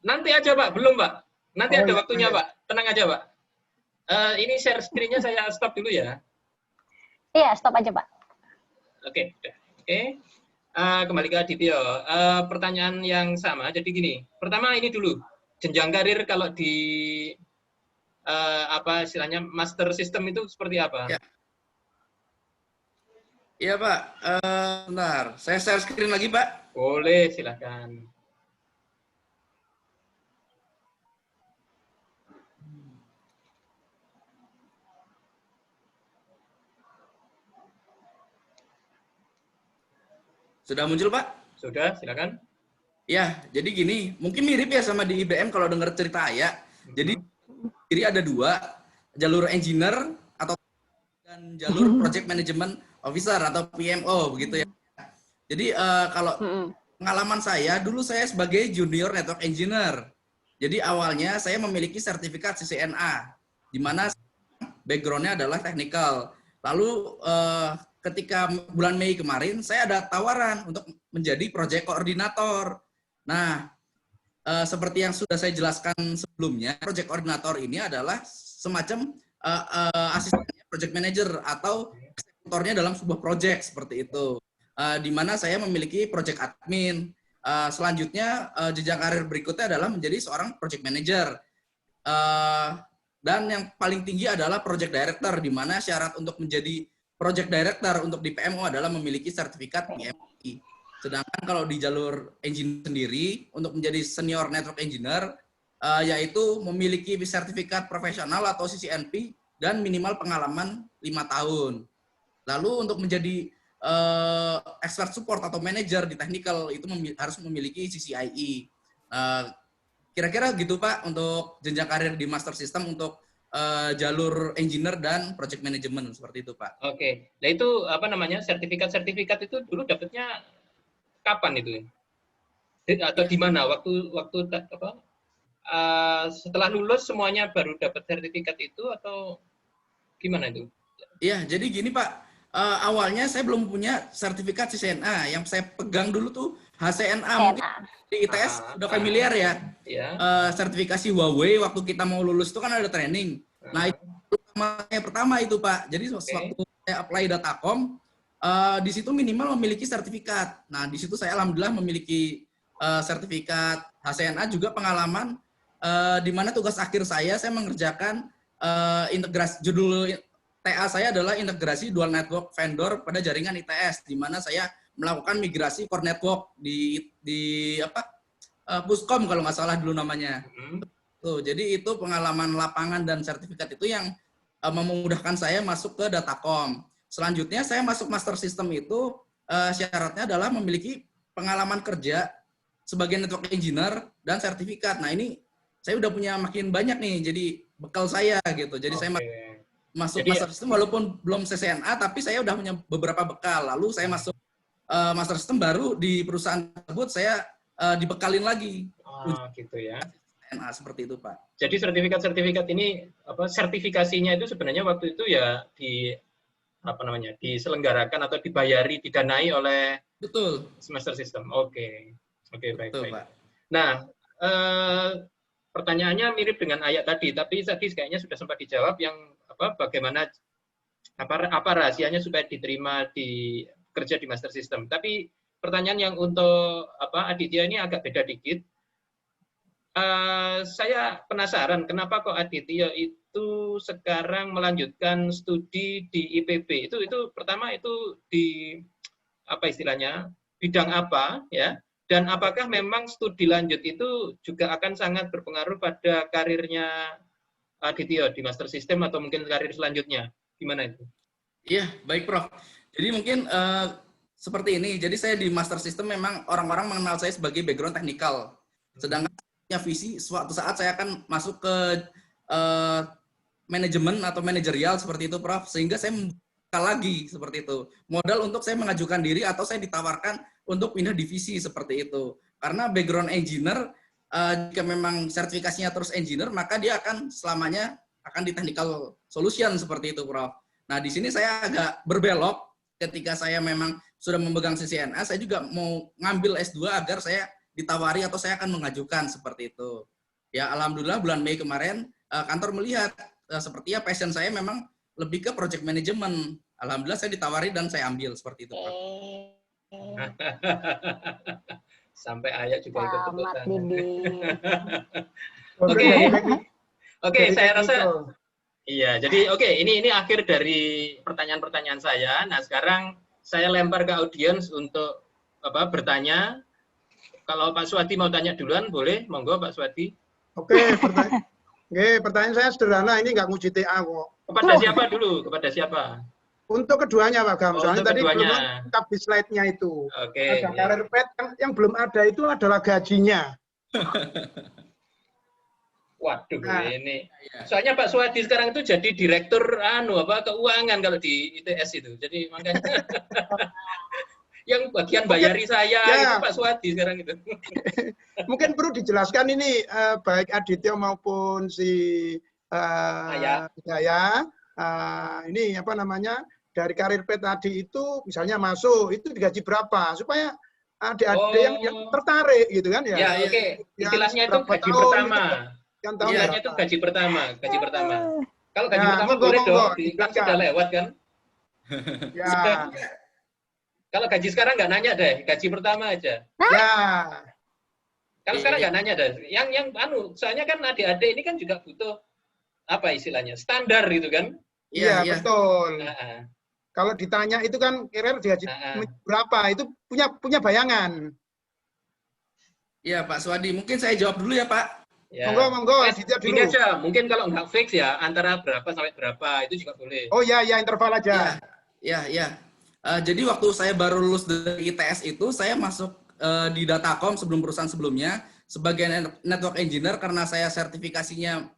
Nanti aja Pak, belum Pak. Nanti ada
iya,
waktunya
iya.
Pak. Tenang aja Pak. Ini share screen-nya saya stop dulu ya.
Iya, stop aja Pak.
Oke, udah. Oke. Kembali ke Aditya. Pertanyaan yang sama. Jadi gini, pertama ini dulu. Jenjang karir kalau di istilahnya master system itu seperti apa?
Ya. Iya Pak. Bentar, saya share screen lagi Pak.
Boleh, silakan.
Sudah muncul Pak?
Sudah, silakan.
Ya, jadi gini, mungkin mirip ya sama di IBM kalau dengar cerita Ayak. Jadi kiri ada dua, jalur engineer atau dan jalur project management officer atau PMO begitu ya. Jadi kalau pengalaman saya, dulu saya sebagai junior network engineer. Jadi awalnya saya memiliki sertifikat CCNA, di mana background-nya adalah technical. Lalu ketika bulan Mei kemarin, saya ada tawaran untuk menjadi project koordinator. Nah, seperti yang sudah saya jelaskan sebelumnya, project koordinator ini adalah semacam asistennya project manager atau eksekutornya dalam sebuah project seperti itu. Di mana saya memiliki project admin. Selanjutnya jenjang karir berikutnya adalah menjadi seorang project manager. Dan yang paling tinggi adalah project director, di mana syarat untuk menjadi project director untuk di PMO adalah memiliki sertifikat PMI. Sedangkan kalau di jalur engineer sendiri, untuk menjadi senior network engineer, yaitu memiliki sertifikat profesional atau CCNP dan minimal pengalaman 5 tahun. Lalu untuk menjadi expert support atau manager di technical itu harus memiliki CCIE. Kira-kira gitu Pak untuk jenjang karir di master system untuk jalur engineer dan project management seperti itu, Pak.
Oke. Nah itu apa namanya, sertifikat itu dulu dapatnya kapan itu? Atau di mana? Waktu apa? Setelah lulus semuanya baru dapat sertifikat itu atau gimana itu?
Iya, jadi gini Pak. Awalnya saya belum punya sertifikat CCNA. Yang saya pegang dulu tuh HCNA. Mungkin di ITS udah familiar ya.
Iya.
Sertifikasi Huawei waktu kita mau lulus itu kan ada training. Nah, itu pertama itu Pak. Jadi waktu saya apply Datacom, di situ minimal memiliki sertifikat. Nah, di situ saya alhamdulillah memiliki sertifikat HCNA, juga pengalaman di mana tugas akhir saya mengerjakan integrasi, judul TA saya adalah integrasi dual network vendor pada jaringan ITS, di mana saya melakukan migrasi core network di Puskom kalau nggak salah dulu namanya. Tuh, jadi itu pengalaman lapangan dan sertifikat itu yang memudahkan saya masuk ke Datacom. Selanjutnya saya masuk master system itu syaratnya adalah memiliki pengalaman kerja sebagai network engineer dan sertifikat. Nah ini saya udah punya makin banyak nih, jadi bekal saya gitu. Jadi saya masuk master system walaupun belum CCNA, tapi saya udah punya beberapa bekal. Lalu saya masuk master system, baru di perusahaan tersebut saya dibekalin lagi.
Gitu ya.
CCNA seperti itu Pak.
Jadi sertifikat ini sertifikasinya itu sebenarnya waktu itu ya diselenggarakan atau didanai oleh semester system. Oke, baik.
Pak.
Nah, pertanyaannya mirip dengan ayat tadi, tapi tadi kayaknya sudah sempat dijawab yang bagaimana apa rahasianya supaya diterima kerja di master system. Tapi pertanyaan yang untuk Aditya ini agak beda dikit. Saya penasaran kenapa kok Aditya itu sekarang melanjutkan studi di IPB. Itu pertama itu di apa istilahnya, bidang apa ya? Dan apakah memang studi lanjut itu juga akan sangat berpengaruh pada karirnya Aditya di master system atau mungkin karir selanjutnya? Gimana itu?
Iya, baik Prof. Jadi mungkin seperti ini. Jadi saya di master system memang orang-orang mengenal saya sebagai background teknikal. Sedangkan punya visi suatu saat saya akan masuk ke manajemen atau manajerial seperti itu Prof. Sehingga saya membuka lagi seperti itu. Modal untuk saya mengajukan diri atau saya ditawarkan untuk pindah divisi seperti itu. Karena background engineer, jika memang sertifikasinya terus engineer, maka dia akan selamanya akan di technical solution seperti itu Prof. Nah di sini saya agak berbelok ketika saya memang sudah memegang CCNA, saya juga mau ngambil S2 agar saya ditawari atau saya akan mengajukan seperti itu. Ya alhamdulillah bulan Mei kemarin kantor melihat sepertinya passion saya memang lebih ke project management. Alhamdulillah saya ditawari dan saya ambil seperti itu.
Sampai ayah juga ikut ikutan. Oke, saya rasa iya. Jadi ini akhir dari pertanyaan-pertanyaan saya. Nah sekarang saya lempar ke audiens untuk bertanya. Kalau Pak Swadi mau tanya duluan, boleh, monggo Pak Swadi.
Oke, pertanyaan saya sederhana, ini nggak nguji TA kok.
Kepada siapa dulu? Kepada siapa?
Untuk keduanya Pak Gam, soalnya tadi
keduanya.
belum lengkap di slide-nya itu.
Oke.
Ada karir path, yang belum ada itu adalah gajinya.
Waduh, ini. Soalnya Pak Swadi sekarang itu jadi direktur keuangan kalau di ITS itu. Jadi makanya yang bagian bayari saya itu Pak Swadi sekarang itu.
Mungkin perlu dijelaskan ini baik Aditya maupun si saya ini dari karir path tadi itu misalnya masuk itu digaji berapa supaya adik-adik yang tertarik gitu kan ya.
Ya, oke. Istilahnya itu gaji pertama. Istilahnya itu gaji pertama. Kalau gaji pertama boleh dong, kan sudah lewat kan?
Ya.
Kalau gaji sekarang nggak nanya deh, gaji pertama aja.
Ya.
Kalau sekarang nggak nanya deh. Yang soalnya kan adik-adik ini kan juga butuh apa istilahnya, standar gitu kan?
Iya, betul. Kalau ditanya itu kan kira-kira digaji berapa, itu punya bayangan.
Iya Pak Swadi, mungkin saya jawab dulu ya Pak.
Ya.
Monggo, Aditya dulu.
Ini aja, mungkin kalau nggak fix ya, antara berapa sampai berapa, itu juga boleh.
Oh ya, interval aja.
Ya. Jadi waktu saya baru lulus dari ITS itu, saya masuk di Datacom sebelum perusahaan sebelumnya sebagai network engineer karena saya sertifikasinya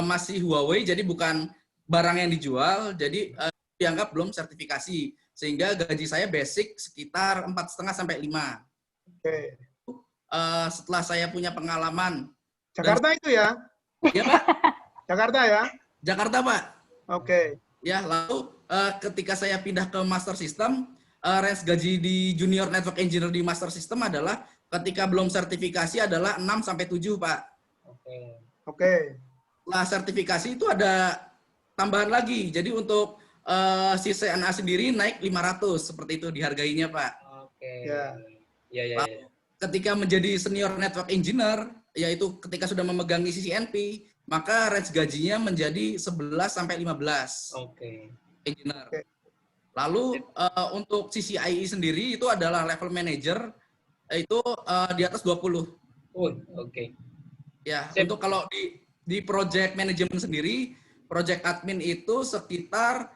masih Huawei, jadi bukan barang yang dijual, jadi dianggap belum sertifikasi. Sehingga gaji saya basic sekitar 4,5 sampai 5.
Oke.
Setelah saya punya pengalaman.
Jakarta itu ya?
Iya, Pak.
Jakarta ya?
Jakarta, Pak.
Oke.
Ya, lalu ketika saya pindah ke Master System, range gaji di Junior Network Engineer di Master System adalah ketika belum sertifikasi adalah 6 sampai 7, Pak.
Oke.
Setelah sertifikasi itu ada tambahan lagi. Jadi untuk si CNA sendiri naik 500 seperti itu dihargainya, Pak.
Oke.
Ya.
Ya.
Ketika menjadi Senior Network Engineer, yaitu ketika sudah memegangi CCNP, maka range gajinya menjadi 11 sampai 15.
Oke.
Engineer.
Oke.
Lalu untuk CCIE sendiri itu adalah level manager, itu di atas 20.
Oke.
Ya,
Sip.
untuk kalau di project management sendiri, project admin itu sekitar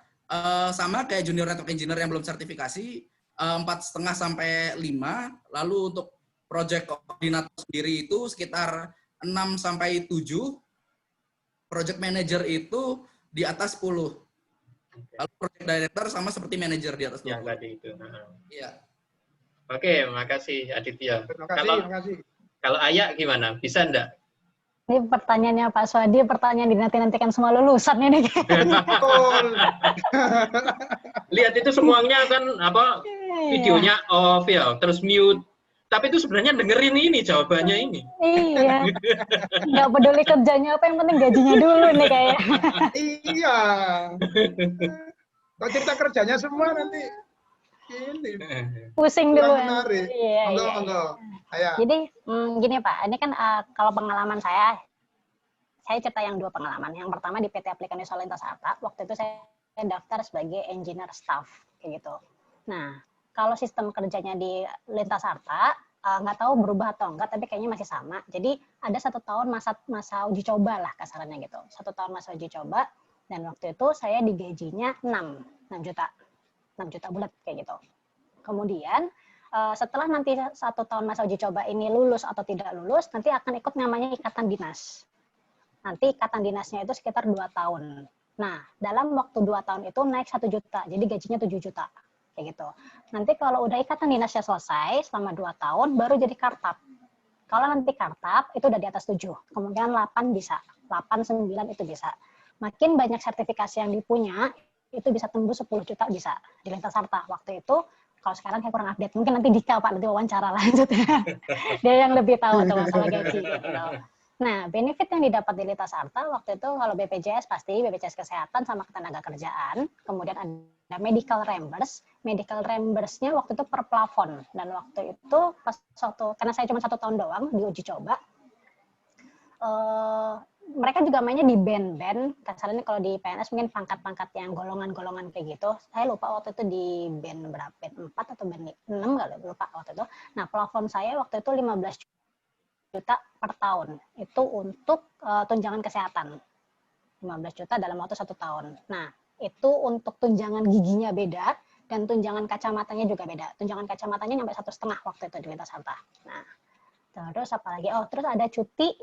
sama kayak junior network engineer yang belum sertifikasi, 4,5 sampai 5. Lalu untuk project koordinator sendiri itu sekitar 6 sampai 7. Project manager itu di atas 10. Lalu project director sama seperti manager di atas 20.
Ya, tadi itu.
Iya.
Oke, makasih Aditya.
Terima kasih.
Kalau Ayah gimana? Bisa enggak?
Ini pertanyaannya Pak Swadi, pertanyaan dinanti-nantikan semua lulusan ini.
Lihat itu semuanya kan videonya off ya, terus mute. Tapi itu sebenarnya dengerin ini jawabannya ini.
Iya. Nggak peduli kerjanya apa, yang penting gajinya dulu nih kayak.
Iya. Kalau cerita kerjanya semua nanti ini.
Pusing dulu.
Menarik.
Iya.
Monggo.
Jadi gini Pak, ini kan kalau pengalaman saya cerita yang 2 pengalaman. Yang pertama di PT Aplikasi Lintas Arta, waktu itu saya daftar sebagai engineer staff kayak gitu. Nah, kalau sistem kerjanya di Lintas Arta nggak tahu berubah atau enggak, tapi kayaknya masih sama. Jadi ada 1 tahun masa uji coba lah kasarannya gitu. 1 tahun masa uji coba, dan waktu itu saya digajinya 6 juta bulat kayak gitu. Kemudian setelah nanti 1 tahun masa uji coba ini lulus atau tidak lulus, nanti akan ikut namanya ikatan dinas. Nanti ikatan dinasnya itu sekitar 2 tahun. Nah, dalam waktu 2 tahun itu naik 1 juta, jadi gajinya 7 juta. Kayak gitu. Nanti kalau udah ikatan dinasnya selesai, selama 2 tahun, baru jadi kartap. Kalau nanti kartap, itu udah di atas 7. Kemungkinan 8 bisa. 8, 9 itu bisa. Makin banyak sertifikasi yang dipunya, itu bisa tembus 10 juta bisa. Di Lintas Arta. Waktu itu, kalau sekarang saya kurang update. Mungkin nanti Dika, Pak, nanti wawancara lanjut. Dia yang lebih tahu tuh masalah gaji. Gitu. Nah, benefit yang didapat di Lintas Arta waktu itu kalau BPJS pasti, BPJS Kesehatan sama Ketenagakerjaan. Kemudian ada medical reimburse. Medical reimburse-nya waktu itu per plafon. Dan waktu itu, karena saya cuma 1 tahun doang di uji coba, mereka juga mainnya di band-band, kasarnya kalau di PNS mungkin pangkat-pangkat yang golongan-golongan kayak gitu. Saya lupa waktu itu di band berapa, band 4 atau band 6 kali, lupa waktu itu. Nah, plafon saya waktu itu 15 juta per tahun. Itu untuk tunjangan kesehatan. 15 juta dalam waktu 1 tahun. Nah, itu untuk tunjangan giginya beda, dan tunjangan kacamatanya juga beda. Tunjangan kacamatanya nyampe 1,5 waktu itu di Lintas Arta. Nah, terus apalagi, terus ada cuti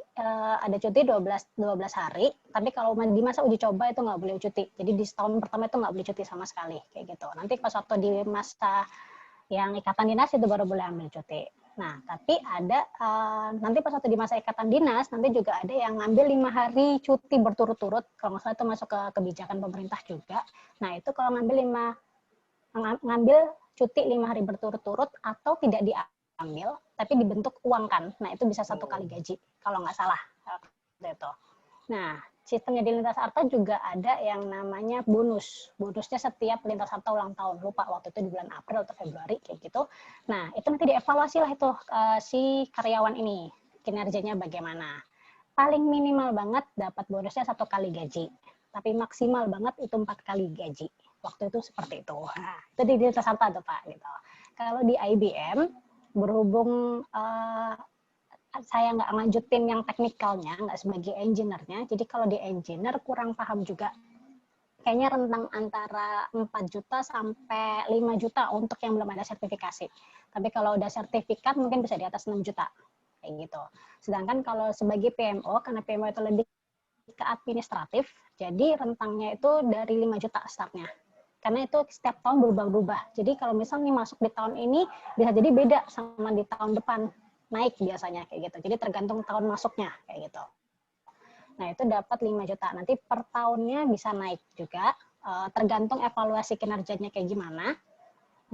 12 hari, tapi kalau di masa uji coba itu nggak boleh cuti. Jadi di setahun pertama itu nggak boleh cuti sama sekali, kayak gitu. Nanti pas waktu di masa yang ikatan dinas itu baru boleh ambil cuti. Nah, tapi ada nanti pas waktu di masa ikatan dinas, nanti juga ada yang ngambil 5 hari cuti berturut-turut. Kalau nggak salah itu masuk ke kebijakan pemerintah juga. Nah, itu kalau ngambil cuti 5 hari berturut-turut atau tidak diambil, tapi dibentuk uang kan. Nah, itu bisa 1 kali gaji, kalau nggak salah. Gitu. Nah, sistemnya di Lintas Arta juga ada yang namanya bonus. Bonusnya setiap Lintas Arta ulang tahun. Lupa waktu itu di bulan April atau Februari, kayak gitu. Nah, itu nanti dievaluasi lah itu si karyawan ini. Kinerjanya bagaimana. Paling minimal banget dapat bonusnya 1 kali gaji. Tapi maksimal banget itu 4 kali gaji. Waktu itu seperti itu. Nah, itu di Lintas Arta tuh, Pak. Gitu. Kalau di IBM, berhubung saya nggak lanjutin yang teknikalnya, nggak sebagai engineer-nya, jadi kalau di engineer kurang paham juga. Kayaknya rentang antara 4 juta sampai 5 juta untuk yang belum ada sertifikasi. Tapi kalau udah sertifikat mungkin bisa di atas 6 juta. Kayak gitu. Sedangkan kalau sebagai PMO, karena PMO itu lebih ke administratif, jadi rentangnya itu dari 5 juta startnya. Karena itu setiap tahun berubah-ubah. Jadi kalau misalnya masuk di tahun ini, bisa jadi beda sama di tahun depan. Naik biasanya kayak gitu. Jadi tergantung tahun masuknya kayak gitu. Nah itu dapat 5 juta. Nanti per tahunnya bisa naik juga, tergantung evaluasi kinerjanya kayak gimana.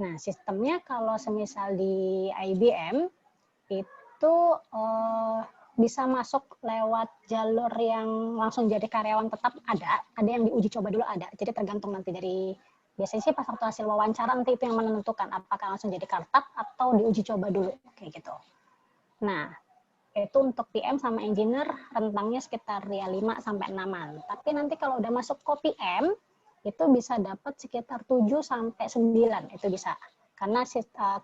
Nah sistemnya kalau semisal di IBM, itu bisa masuk lewat jalur yang langsung jadi karyawan tetap ada yang diuji coba dulu ada. Jadi tergantung nanti dari, biasanya sih pas waktu hasil wawancara nanti itu yang menentukan apakah langsung jadi kartap atau diuji coba dulu kayak gitu. Nah, itu untuk PM sama engineer rentangnya sekitar ya 5 sampai 6-an. Tapi nanti kalau udah masuk ke PM itu bisa dapat sekitar 7 sampai 9 itu bisa. Karena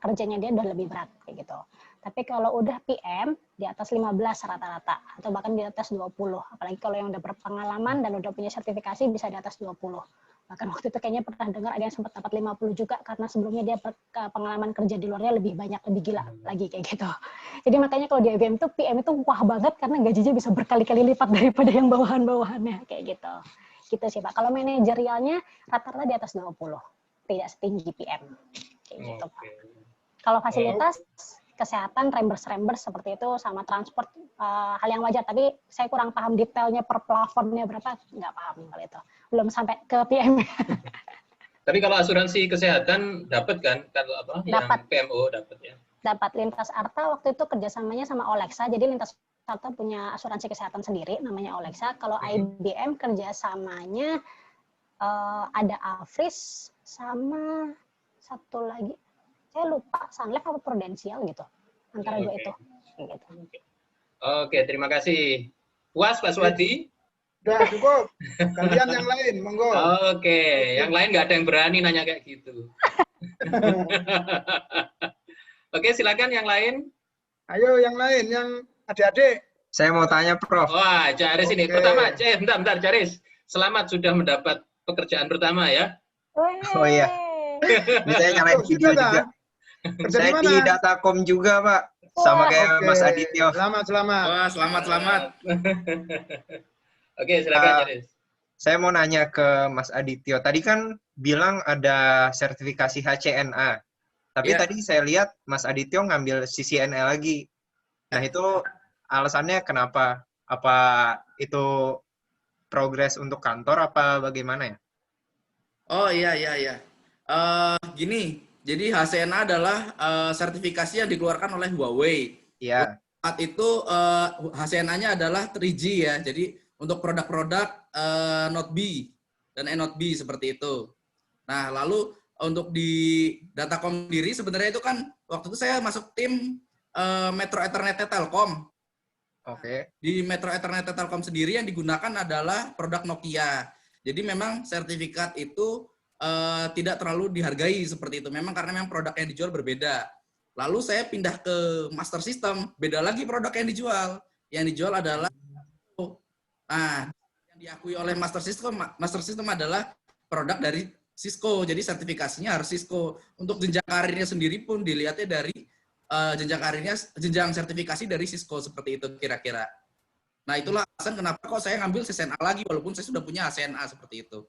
kerjanya dia udah lebih berat kayak gitu. Tapi kalau udah PM di atas 15 rata-rata atau bahkan di atas 20. Apalagi kalau yang udah berpengalaman dan udah punya sertifikasi bisa di atas 20. Bahkan waktu itu kayaknya pernah dengar ada yang sempat dapat 50 juga karena sebelumnya dia pengalaman kerja di luarnya lebih banyak, lebih gila lagi kayak gitu. Jadi makanya kalau di IBM itu PM itu wah banget karena gajinya bisa berkali-kali lipat daripada yang bawahan-bawahannya kayak gitu. Gitu sih Pak. Kalau manajerialnya rata-rata di atas 20. Tidak setinggi PM. Kayak gitu Pak. Kalau fasilitas kesehatan, reimburse seperti itu, sama transport, hal yang wajar. Tapi saya kurang paham detailnya per plafonnya berapa, nggak paham kalau itu. Belum sampai ke PM.
Tapi kalau asuransi kesehatan dapat kan? Kalau apa?
Dapat.
Yang PMO dapat ya?
Dapat. Lintas Arta waktu itu kerjasamanya sama Olexa, jadi Lintas Arta punya asuransi kesehatan sendiri, namanya Olexa. Kalau IBM kerjasamanya ada Alfris sama satu lagi, saya lupa, Sunlife apa Prudential gitu. Antara dua itu. Gitu.
Oke, terima kasih. Puas Pak Swadi?
Udah cukup. Kalian yang lain, monggo.
Oke, yang lain nggak ada yang berani nanya kayak gitu. Oke, silakan yang lain.
Ayo yang lain, yang adik-adik.
Saya mau tanya, Prof.
Wah, Jaris ini. Pertama, bentar, Jaris. Selamat sudah mendapat pekerjaan pertama ya.
Oh iya. Ini saya nyalain video juga. Saya di Datacom juga, Pak. Sama kayak Mas Adityo.
Selamat.
Wah, selamat.
Oke, silakan Jaris.
Saya mau nanya ke Mas Adityo. Tadi kan bilang ada sertifikasi HCNA. Tapi tadi saya lihat Mas Adityo ngambil CCNA lagi. Nah, itu alasannya kenapa? Apa itu progres untuk kantor apa bagaimana ya?
Oh iya. Gini, jadi HCNA adalah sertifikasi yang dikeluarkan oleh Huawei.
Iya.
Saat itu HCNA-nya adalah 3G ya. Jadi untuk produk-produk Note B dan E-Note B seperti itu. Nah, lalu untuk di Datacom sendiri sebenarnya itu kan waktu itu saya masuk tim Metro Ethernet Telkom.
Oke.
Di Metro Ethernet Telkom sendiri yang digunakan adalah produk Nokia. Jadi memang sertifikat itu tidak terlalu dihargai seperti itu. Memang karena memang produk yang dijual berbeda. Lalu saya pindah ke Master System, beda lagi produk yang dijual. Yang dijual adalah yang diakui oleh Master System adalah produk dari Cisco. Jadi sertifikasinya harus Cisco. Untuk jenjang karirnya sendiri pun dilihatnya dari jenjang sertifikasi dari Cisco seperti itu kira-kira. Nah, itulah alasan kenapa kok saya ngambil CCNA lagi walaupun saya sudah punya HCNA seperti itu.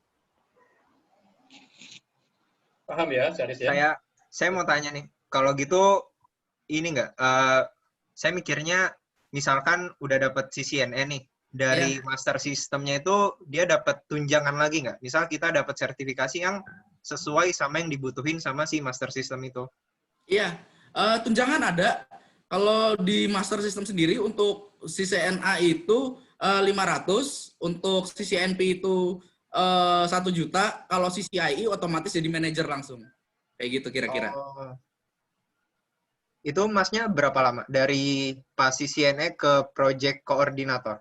Paham ya, Jaris ya?
Saya mau tanya nih, kalau gitu ini enggak saya mikirnya misalkan udah dapat CCNA nih dari Master System-nya itu dia dapat tunjangan lagi nggak? Misal kita dapat sertifikasi yang sesuai sama yang dibutuhin sama si Master System itu.
Iya, tunjangan ada. Kalau di Master System sendiri untuk CCNA itu 500, untuk CCNP itu 1 juta, kalau CCIE otomatis jadi manajer langsung. Kayak gitu kira-kira.
Oh. Itu Masnya berapa lama dari pas CCNA ke project koordinator?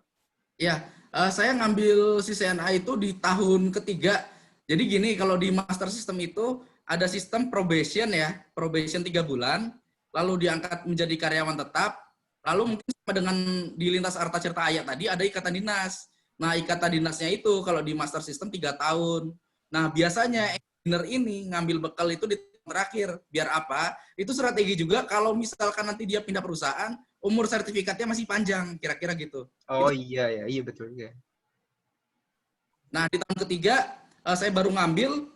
Ya, saya ngambil CCNA itu di tahun ketiga. Jadi gini, kalau di Master System itu ada sistem probation ya, probation 3 bulan, lalu diangkat menjadi karyawan tetap, lalu mungkin sama dengan di Lintas Arta Tirta Ayat tadi ada ikatan dinas. Nah, ikatan dinasnya itu kalau di Master System 3 tahun. Nah, biasanya engineer ini ngambil bekal itu di terakhir. Biar apa? Itu strategi juga kalau misalkan nanti dia pindah perusahaan, umur sertifikatnya masih panjang, kira-kira gitu.
Oh iya betul ya.
Nah, di tahun ketiga saya baru ngambil,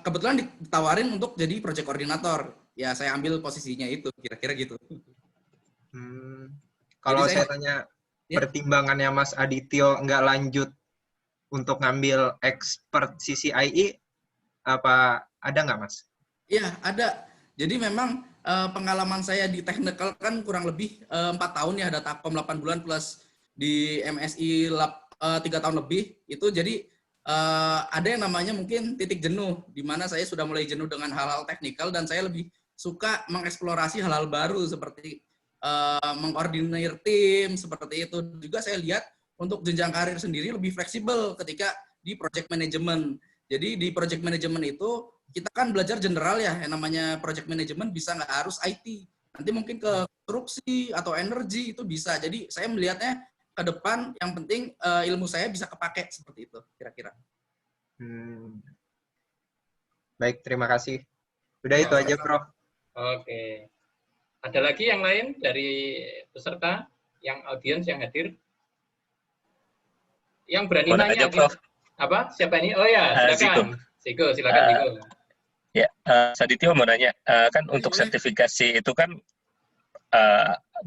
kebetulan ditawarin untuk jadi project koordinator. Ya, saya ambil posisinya itu, kira-kira gitu.
Kalau
Jadi
saya tanya
ya.
pertimbangannya Mas Adityo nggak lanjut untuk ngambil expert CCIE, apa ada nggak, Mas?
Iya, ada. Jadi memang pengalaman saya di technical kan kurang lebih 4 tahun ya, Datacom 8 bulan plus di MSI 3 tahun lebih. Itu jadi ada yang namanya mungkin titik jenuh, di mana saya sudah mulai jenuh dengan hal-hal teknikal dan saya lebih suka mengeksplorasi hal-hal baru seperti mengkoordinir tim, seperti itu. Juga saya lihat untuk jenjang karir sendiri lebih fleksibel ketika di project management. Jadi di project management itu kita kan belajar general ya, yang namanya project management bisa nggak harus IT. Nanti mungkin ke konstruksi atau energi itu bisa. Jadi saya melihatnya ke depan yang penting ilmu saya bisa kepake seperti itu kira-kira.
Baik, terima kasih. Udah itu aja, Prof.
Oke. Ada lagi yang lain dari peserta, yang audiens yang hadir? Yang berani
Mau
nanya,
nanya, Prof.
Apa? Siapa ini? Oh ya, silakan. Ziko, silakan Ziko.
Ya, Sadityo mau nanya, kan untuk sertifikasi itu kan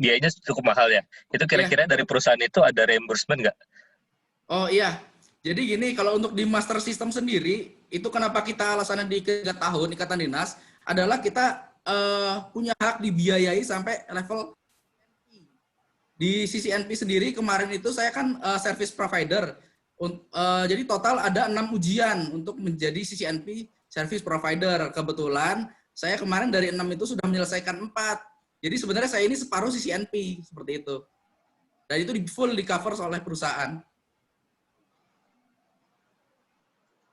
biayanya cukup mahal ya. Itu kira-kira dari perusahaan itu ada reimbursement nggak?
Oh iya, jadi gini, kalau untuk di master system sendiri, itu kenapa kita alasannya di 3 tahun Ikatan Dinas, adalah kita punya hak dibiayai sampai level di CCNP sendiri. Kemarin itu saya kan service provider. Jadi total ada 6 ujian untuk menjadi CCNP service provider. Kebetulan saya kemarin dari 6 itu sudah menyelesaikan 4. Jadi sebenarnya saya ini separuh CCNP seperti itu. Dan itu full di cover oleh perusahaan.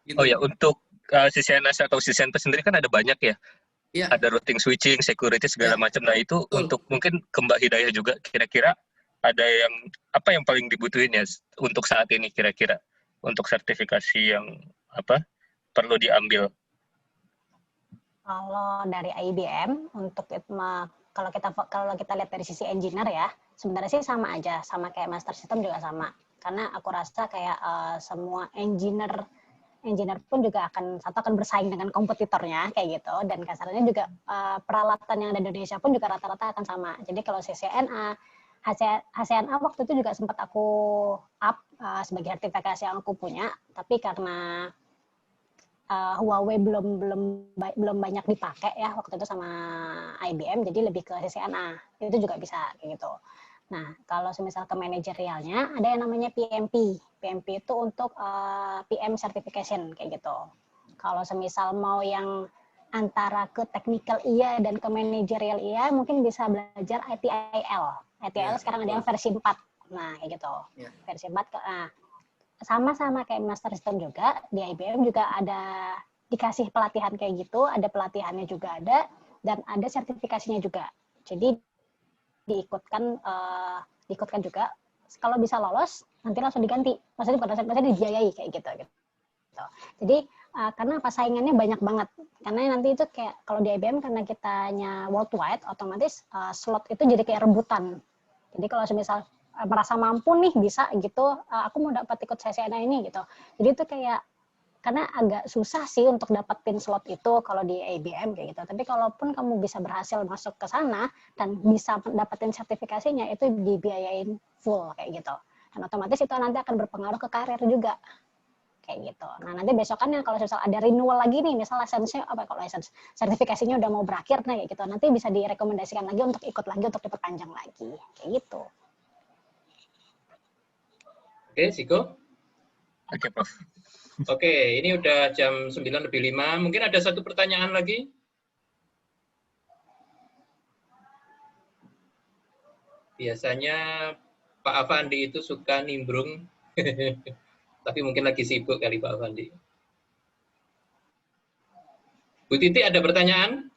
Gitu.
Oh ya, untuk CCNS atau CCNP sendiri kan ada banyak ya.
Ya.
Ada routing switching, security segala macam. Nah itu untuk mungkin ke Mbak Hidayah juga kira-kira ada apa yang paling dibutuhin ya untuk saat ini kira-kira untuk sertifikasi yang perlu diambil?
Kalau dari IBM untuk kalau kita lihat dari sisi engineer ya, sebenarnya sih sama aja, sama kayak master system juga sama. Karena aku rasa kayak semua engineer pun juga akan bersaing dengan kompetitornya kayak gitu, dan kasarnya juga peralatan yang ada di Indonesia pun juga rata-rata akan sama. Jadi kalau CCNA, HCNA waktu itu juga sempat aku up sebagai sertifikasi yang aku punya, tapi karena Huawei belum banyak dipakai ya waktu itu sama IBM, jadi lebih ke CCNA itu juga bisa kayak gitu. Nah, kalau semisal ke manajerialnya, ada yang namanya PMP. PMP itu untuk PM certification, kayak gitu. Kalau semisal mau yang antara ke technical iya dan ke manajerial iya, mungkin bisa belajar ITIL. ITIL sekarang ada yang versi 4. Nah, kayak gitu. Versi 4. Nah, sama-sama kayak master system juga, di IBM juga ada dikasih pelatihan kayak gitu, ada pelatihannya juga ada, dan ada sertifikasinya juga. Jadi diikutkan juga, kalau bisa lolos nanti langsung diganti, maksudnya dibiayai kayak gitu. Jadi karena apa, saingannya banyak banget, karena nanti itu kayak kalau di IBM karena kitanya worldwide, otomatis slot itu jadi kayak rebutan. Jadi kalau misal merasa mampu nih bisa gitu, aku mau dapat ikut CCNA ini gitu, jadi itu kayak karena agak susah sih untuk dapetin slot itu kalau di IBM kayak gitu. Tapi kalaupun kamu bisa berhasil masuk ke sana dan bisa dapetin sertifikasinya, itu dibiayain full kayak gitu. Dan otomatis itu nanti akan berpengaruh ke karir juga kayak gitu. Nah, nanti besokannya kalau misal ada renewal lagi nih, misal lisensinya sertifikasinya udah mau berakhir nih kayak gitu, nanti bisa direkomendasikan lagi untuk ikut lagi, untuk diperpanjang lagi kayak gitu.
Oke, Ziko.
Oke, Prof.
Oke, ini udah jam 9:05. Mungkin ada satu pertanyaan lagi. Biasanya Pak Avandi itu suka nimbrung. Tapi mungkin lagi sibuk kali Pak Avandi. Bu Titi ada pertanyaan?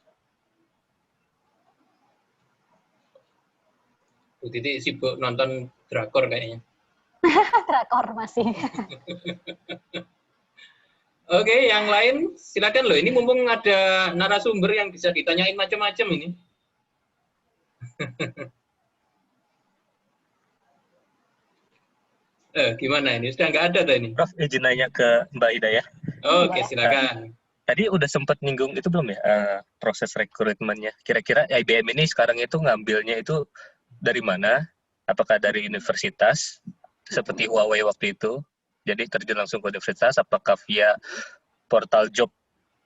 Bu Titi sibuk nonton drakor kayaknya.
Drakor masih.
Oke, yang lain silakan loh. Ini mumpung ada narasumber yang bisa ditanyain macam-macam ini. Gimana ini? Sudah nggak ada tuh ini?
Prof, izin nanya ke Mbak Hidayah.
Oke, silakan.
Tadi udah sempat nyinggung itu belum ya, proses rekrutmennya? Kira-kira IBM ini sekarang itu ngambilnya itu dari mana? Apakah dari universitas, seperti Huawei waktu itu? Jadi terjun langsung ke universitas, apakah via portal job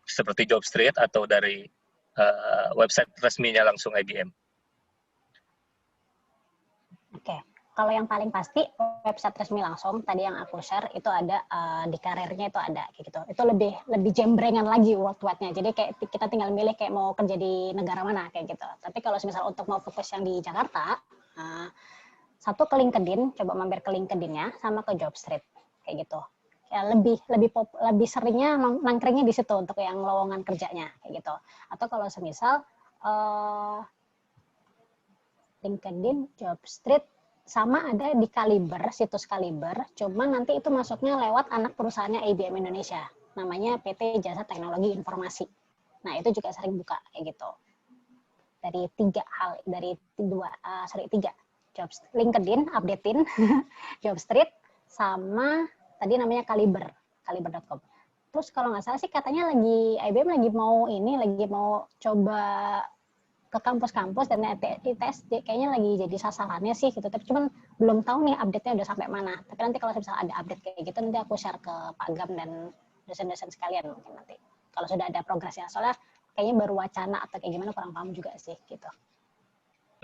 seperti Jobstreet atau dari website resminya langsung IBM?
Oke, kalau yang paling pasti website resmi langsung tadi yang aku share itu ada di karirnya itu ada kayak gitu. Itu lebih jembrengan lagi worldwide-nya. Jadi kayak kita tinggal milih kayak mau kerja di negara mana kayak gitu. Tapi kalau misal untuk mau fokus yang di Jakarta, satu ke LinkedIn, coba mampir ke LinkedIn-nya sama ke Jobstreet kayak gitu. Ya, lebih seringnya nangkringnya di situ untuk yang lowongan kerjanya kayak gitu. Atau kalau semisal LinkedIn, Jobstreet, sama ada di Kaliber, situs Kaliber, cuma nanti itu masuknya lewat anak perusahaannya IBM Indonesia, namanya PT Jasa Teknologi Informasi. Nah itu juga sering buka kayak gitu. Dari tiga, LinkedIn, updatein, Jobstreet, sama tadi namanya kaliber.com. Terus kalau nggak salah sih katanya IBM lagi mau coba ke kampus-kampus dan ITS kayaknya lagi jadi sasarannya sih gitu. Tapi cuman belum tahu nih update-nya udah sampai mana. Tapi nanti kalau misalnya ada update kayak gitu nanti aku share ke Pak Gam dan dosen-dosen sekalian mungkin nanti. Kalau sudah ada progresnya. Soalnya kayaknya baru wacana atau kayak gimana kurang paham juga sih gitu.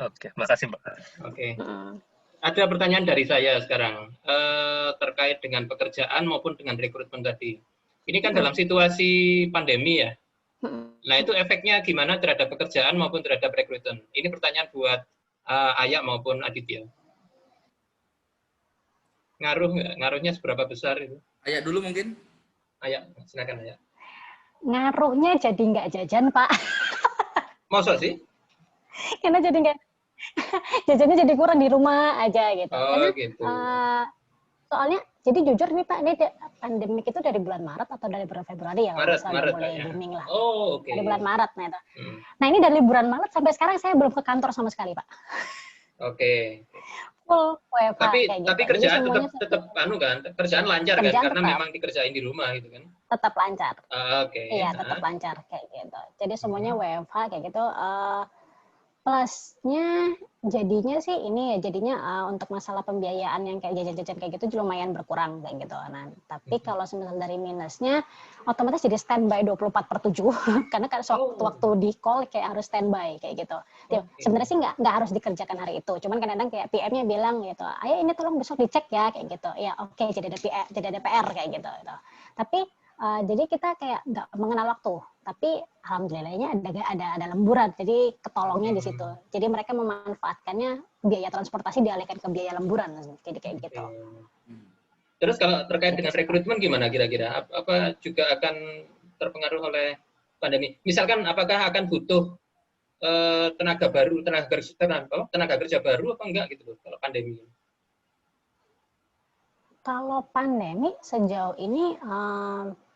Oke, makasih Mbak.
Oke. Ada pertanyaan dari saya sekarang terkait dengan pekerjaan maupun dengan rekrutmen tadi. Ini kan dalam situasi pandemi ya. Nah itu efeknya gimana terhadap pekerjaan maupun terhadap rekrutmen? Ini pertanyaan buat Aya maupun Aditya. Ngaruhnya seberapa besar itu?
Aya dulu mungkin.
Aya, silakan Aya.
Ngaruhnya jadi nggak jajan Pak.
Masa sih?
Karena jadi nggak jajannya jadi kurang di rumah aja gitu.
Oh,
Karena
gitu.
soalnya jadi jujur nih Pak, ini pandemik itu dari bulan Maret atau dari bulan Februari ya?
Maret
mulai
ya.
booming lah.
Oh, oke.
Dari bulan Maret nah itu. Nah ini dari bulan Maret sampai sekarang saya belum ke kantor sama sekali Pak.
Oke.
Full WFH kayak gitu.
Tapi kerjaan tetap kerjaan lancar kan karena
tetap
memang dikerjain di rumah gitu kan.
Tetap lancar.
Oke.
Iya, tetap lancar kayak gitu. Jadi semuanya WFH kayak gitu. Plusnya jadinya sih ini ya untuk masalah pembiayaan yang kayak jajan-jajan kayak gitu lumayan berkurang kayak gitu. Nah, tapi kalau semisal dari minusnya otomatis jadi standby 24/7 karena kan waktu di call kayak harus standby kayak gitu. Sebenarnya sih nggak harus dikerjakan hari itu. Cuman kadang-kadang kayak PM-nya bilang gitu, "Ayo ini tolong besok dicek ya," kayak gitu. Ya, oke, jadi ada PR kayak gitu. Tapi jadi kita kayak nggak mengenal waktu, tapi alhamdulillahnya ada lemburan, jadi ketolongnya di situ. Jadi mereka memanfaatkannya biaya transportasi dialihkan ke biaya lemburan, jadi kayak gitu.
Terus kalau terkait dengan rekrutmen gimana kira-kira? Apa juga akan terpengaruh oleh pandemi? Misalkan apakah akan butuh tenaga kerja baru apa enggak gitu kalau pandemi?
Kalau pandemi sejauh ini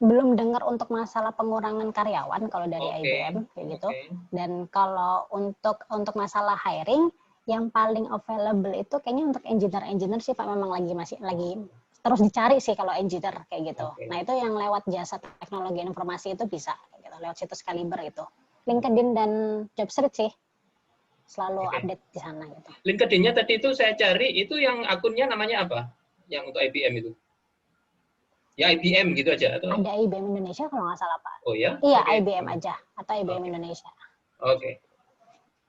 belum dengar untuk masalah pengurangan karyawan kalau dari IBM kayak gitu. Dan kalau untuk masalah hiring yang paling available itu kayaknya untuk engineer sih Pak memang lagi terus dicari sih kalau engineer kayak gitu. Nah itu yang lewat jasa teknologi informasi itu bisa kayak gitu, lewat situs Kaliber itu. LinkedIn dan Jobstreet sih selalu update di sana gitu.
LinkedIn-nya tadi itu saya cari itu yang akunnya namanya apa? Yang untuk IBM itu? Ya IBM gitu aja atau?
Ada IBM Indonesia kalau nggak salah Pak.
Oh ya?
Iya IBM aja atau IBM Indonesia.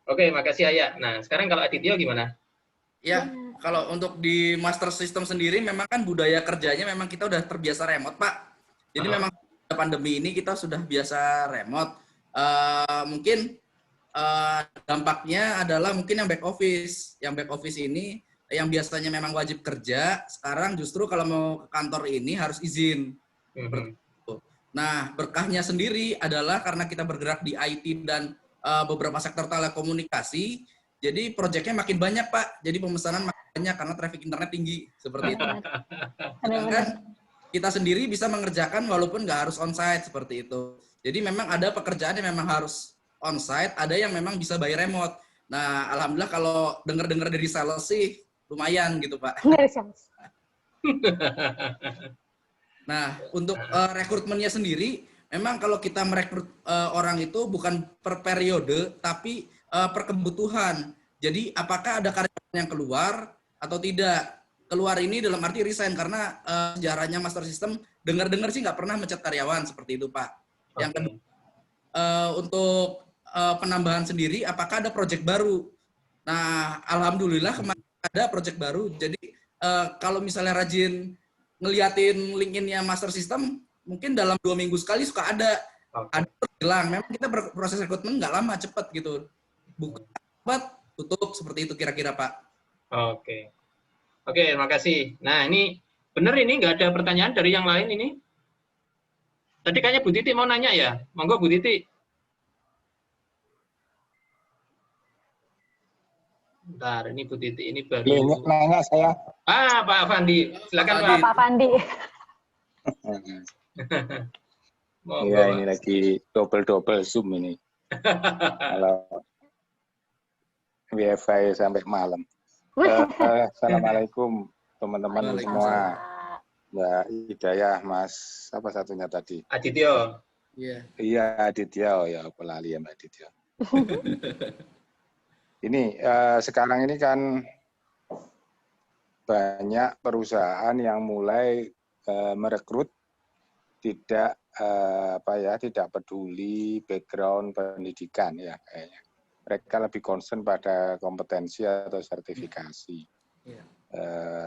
Oke, makasih Aya. Nah sekarang kalau Aditya gimana?
Ya, kalau untuk di master system sendiri memang kan budaya kerjanya memang kita udah terbiasa remote Pak. Jadi memang pandemi ini kita sudah biasa remote. Mungkin dampaknya adalah mungkin yang back office. Yang back office ini yang biasanya memang wajib kerja, sekarang justru kalau mau ke kantor ini harus izin. Nah, berkahnya sendiri adalah karena kita bergerak di IT dan beberapa sektor telekomunikasi, jadi proyeknya makin banyak, Pak. Jadi pemesanan makin banyak karena traffic internet tinggi, seperti itu. Sedangkan kita sendiri bisa mengerjakan walaupun nggak harus on-site, seperti itu. Jadi memang ada pekerjaan yang memang harus on-site, ada yang memang bisa by remote. Nah, alhamdulillah kalau dengar-dengar dari sales sih, lumayan gitu Pak. Nah, untuk rekrutmennya sendiri, memang kalau kita merekrut orang itu bukan per periode, tapi per kebutuhan. Jadi, apakah ada karyawan yang keluar atau tidak? Keluar ini dalam arti resign, karena sejarahnya Master System, dengar-dengar sih nggak pernah mecat karyawan, seperti itu, Pak. Yang kedua, untuk penambahan sendiri, apakah ada proyek baru? Nah, alhamdulillah kemarin ada proyek baru. Jadi, kalau misalnya rajin ngeliatin LinkedIn-nya Master System, mungkin dalam 2 minggu sekali suka ada. Ada hilang. Memang kita proses rekrutmen nggak lama, cepat gitu. Buka cepat, tutup, seperti itu kira-kira, Pak.
Oke, terima kasih. Nah, ini benar ini nggak ada pertanyaan dari yang lain ini? Tadi kayaknya Bu Titi mau nanya ya? Monggo Bu Titi. Bentar, ini Bu Titi, ini baru.
Ini nanya saya.
Pak Fandi, silakan Pak.
Pak Fandi.
Iya, ini lagi double Zoom ini. Kalau WiFi sampai malam. Assalamualaikum teman-teman semua. Mbak Hidayah, Mas, apa satunya tadi?
Adityo.
Iya, Adityo. Ya, pelali ya Mbak Adityo. Ini sekarang ini kan banyak perusahaan yang mulai merekrut tidak tidak peduli background pendidikan ya kayaknya. Mereka lebih concern pada kompetensi atau sertifikasi.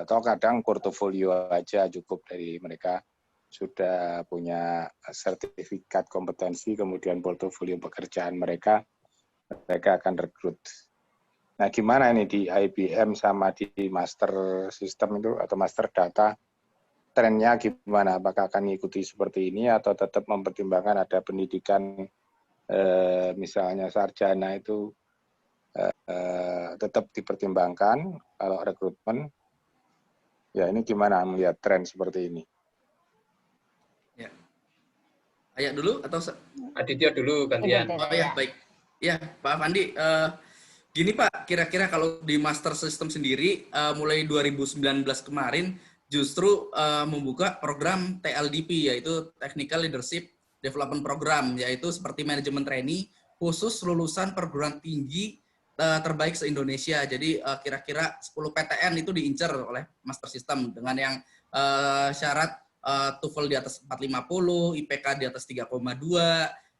Atau kadang portofolio aja cukup dari mereka sudah punya sertifikat kompetensi, kemudian portofolio pekerjaan mereka akan rekrut. Nah, gimana ini di IBM sama di Master System itu atau Master Data, trennya gimana? Apakah akan mengikuti seperti ini atau tetap mempertimbangkan ada pendidikan misalnya sarjana itu tetap dipertimbangkan kalau rekrutmen? Ya, ini gimana melihat tren seperti ini?
Ya. Ayah dulu atau
Aditya dulu gantian.
Oh ya, baik. Ya, Pak Fandi, gini Pak, kira-kira kalau di Master System sendiri, mulai 2019 kemarin, justru membuka program TLDP, yaitu Technical Leadership Development Program, yaitu seperti manajemen trainee, khusus lulusan perguruan tinggi terbaik se-Indonesia. Jadi kira-kira 10 PTN itu diincar oleh Master System dengan yang syarat TOEFL di atas 450, IPK di atas 3,2.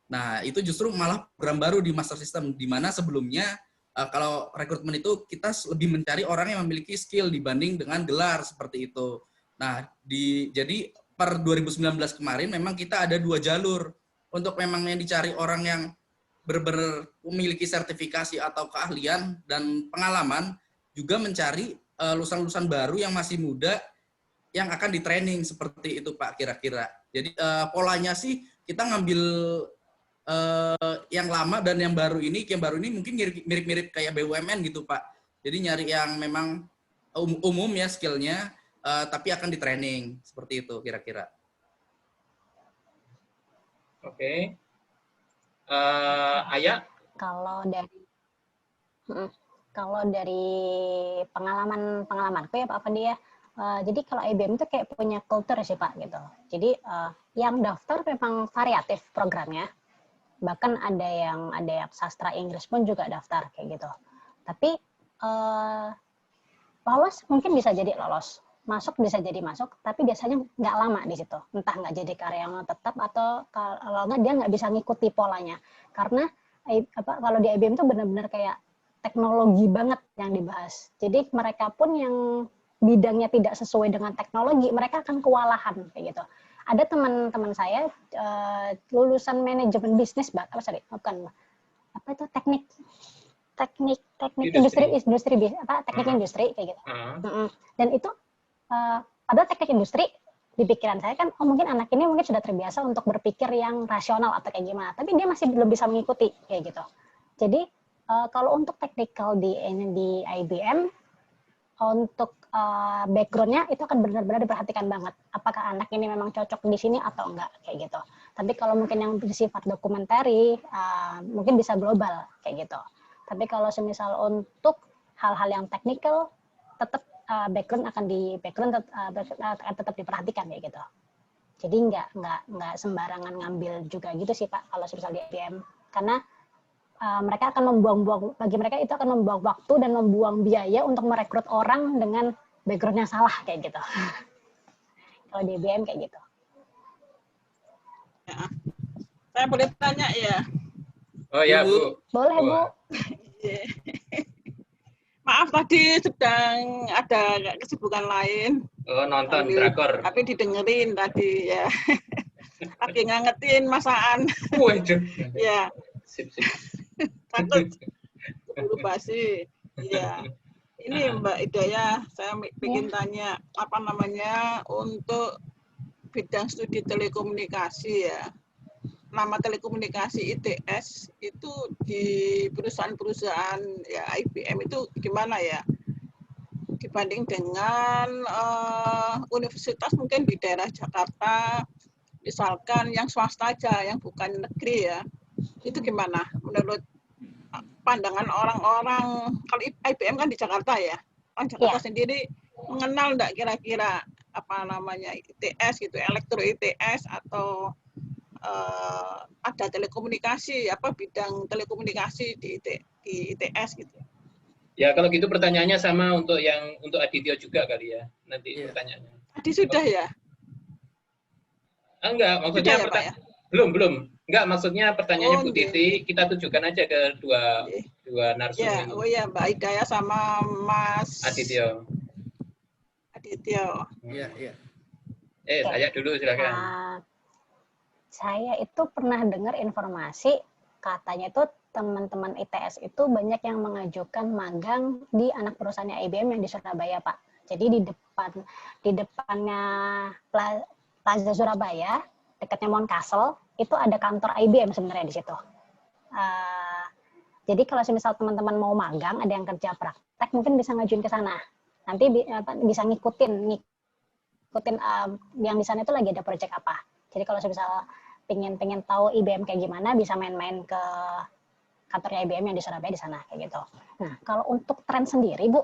Nah, itu justru malah program baru di Master System, di mana sebelumnya kalau rekrutmen itu kita lebih mencari orang yang memiliki skill dibanding dengan gelar seperti itu. Nah, jadi per 2019 kemarin memang kita ada 2 jalur untuk memang yang dicari orang yang benar-benar memiliki sertifikasi atau keahlian dan pengalaman, juga mencari lulusan-lulusan baru yang masih muda yang akan di training seperti itu Pak kira-kira. Jadi polanya sih kita ngambil yang lama dan yang baru ini mungkin mirip-mirip kayak BUMN gitu Pak. Jadi nyari yang memang umum ya skillnya, tapi akan di training seperti itu kira-kira.
Oke. Ayah?
Kalau dari pengalamanku ya Pak Fandi ya, jadi kalau IBM itu kayak punya culture sih Pak gitu. Jadi yang daftar memang variatif programnya. Bahkan ada yang sastra Inggris pun juga daftar kayak gitu. Tapi lolos mungkin bisa jadi lolos, masuk bisa jadi masuk, tapi biasanya nggak lama di situ. Entah nggak jadi karyawan tetap atau kalau nggak dia nggak bisa ngikuti polanya. Karena kalau di IBM itu benar-benar kayak teknologi banget yang dibahas. Jadi mereka pun yang bidangnya tidak sesuai dengan teknologi, mereka akan kewalahan kayak gitu. Ada teman-teman saya lulusan manajemen bisnis, teknik industri kayak gitu. Dan itu padahal teknik industri di pikiran saya kan, mungkin anak ini mungkin sudah terbiasa untuk berpikir yang rasional atau kayak gimana, tapi dia masih belum bisa mengikuti kayak gitu. Jadi kalau untuk technical di IBM, untuk background-nya itu akan benar-benar diperhatikan banget. Apakah anak ini memang cocok di sini atau enggak, kayak gitu. Tapi kalau mungkin yang bersifat dokumentari, mungkin bisa global, kayak gitu. Tapi kalau semisal untuk hal-hal yang teknikal, tetap background akan tetap diperhatikan kayak gitu. Jadi nggak sembarangan ngambil juga gitu sih Pak kalau misal di IBM, karena mereka akan bagi mereka itu akan membuang waktu dan membuang biaya untuk merekrut orang dengan background yang salah kayak gitu. Kalau di IBM kayak gitu.
Ya. Saya boleh tanya ya?
Oh ya Bu.
Boleh Bu.
Maaf tadi sedang ada kesibukan lain.
Oh nonton drakor.
Tapi didengerin tadi ya. Lagi ngangetin masakan.
Waduh.
Ya.
Sip.
Takut buru basi. Ya. Ini Mbak Hidayah, saya ingin tanya apa namanya untuk bidang studi telekomunikasi ya. Nama telekomunikasi ITS itu di perusahaan-perusahaan ya IBM itu gimana ya dibanding dengan universitas mungkin di daerah Jakarta, misalkan yang swasta aja yang bukan negeri ya, itu gimana menurut pandangan orang-orang? Kalau IBM kan di Jakarta ya, orang Jakarta sendiri mengenal enggak kira-kira apa namanya ITS gitu, elektro ITS atau ada telekomunikasi, apa bidang telekomunikasi di ITS gitu.
Ya kalau gitu pertanyaannya sama untuk Adityo juga kali ya nanti pertanyaannya.
Tadi sudah ya?
Enggak, maksudnya
sudah ya, Pak, ya?
belum. Enggak, maksudnya pertanyaannya Bu Titi kita tujukan aja ke dua narasumber
ya,
ini.
Oh ya, Mbak Hidayah sama Mas
Adityo.
Iya.
Saya dulu silakan.
Saya itu pernah dengar informasi katanya itu teman-teman ITS itu banyak yang mengajukan magang di anak perusahaannya IBM yang di Surabaya, Pak. Jadi di depannya Plaza Surabaya, dekatnya Mount Castle, itu ada kantor IBM sebenarnya di situ. Jadi kalau misal teman-teman mau magang, ada yang kerja praktek, mungkin bisa ngajuin ke sana. Nanti bisa ngikutin yang di sana itu lagi ada proyek apa. Jadi kalau misal pengen tahu IBM kayak gimana, bisa main-main ke kantornya IBM yang di Surabaya di sana kayak gitu. Nah, kalau untuk tren sendiri, Bu,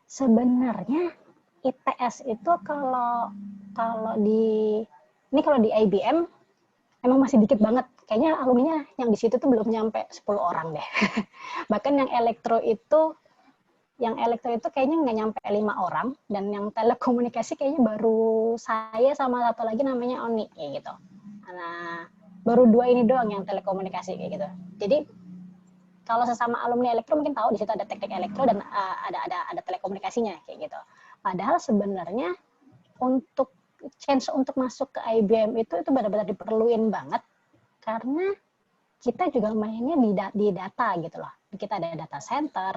sebenarnya ITS itu kalau di IBM emang masih dikit banget. Kayaknya alumninya yang di situ tuh belum nyampe 10 orang deh. Bahkan yang elektro itu kayaknya nggak nyampe 5 orang, dan yang telekomunikasi kayaknya baru saya sama satu lagi namanya Oni kayak gitu. Nah, baru 2 ini doang yang telekomunikasi kayak gitu. Jadi kalau sesama alumni elektro mungkin tahu di situ ada teknik elektro dan ada telekomunikasinya kayak gitu. Padahal sebenarnya untuk chance untuk masuk ke IBM itu benar-benar diperluin banget, karena kita juga mainnya di data gitu loh. Kita ada data center,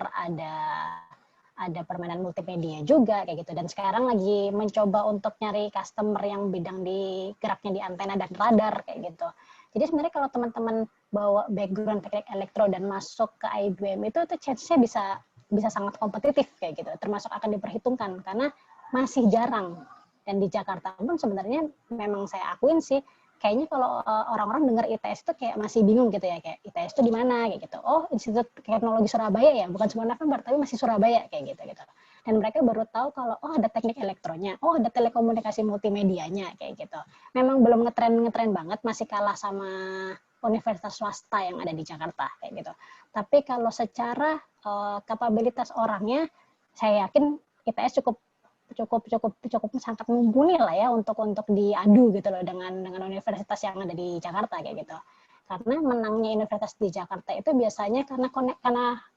ada permainan multimedia juga kayak gitu, dan sekarang lagi mencoba untuk nyari customer yang bidang di geraknya di antena dan radar kayak gitu. Jadi sebenarnya kalau teman-teman bawa background teknik elektro dan masuk ke IBM itu chance-nya bisa sangat kompetitif kayak gitu, termasuk akan diperhitungkan karena masih jarang. Dan di Jakarta pun sebenarnya memang saya akuin sih, kayaknya kalau orang-orang dengar ITS itu kayak masih bingung gitu ya, kayak ITS itu di mana kayak gitu. Oh, Institut Teknologi Surabaya ya, bukan cuma November tapi masih Surabaya kayak gitu. Dan mereka baru tahu kalau ada teknik elektronya, ada telekomunikasi multimedianya kayak gitu. Memang belum ngetren banget, masih kalah sama universitas swasta yang ada di Jakarta kayak gitu. Tapi kalau secara kapabilitas orangnya, saya yakin ITS cukup sangat mumpuni lah ya untuk diadu gitu loh dengan universitas yang ada di Jakarta kayak gitu. Karena menangnya universitas di Jakarta itu biasanya karena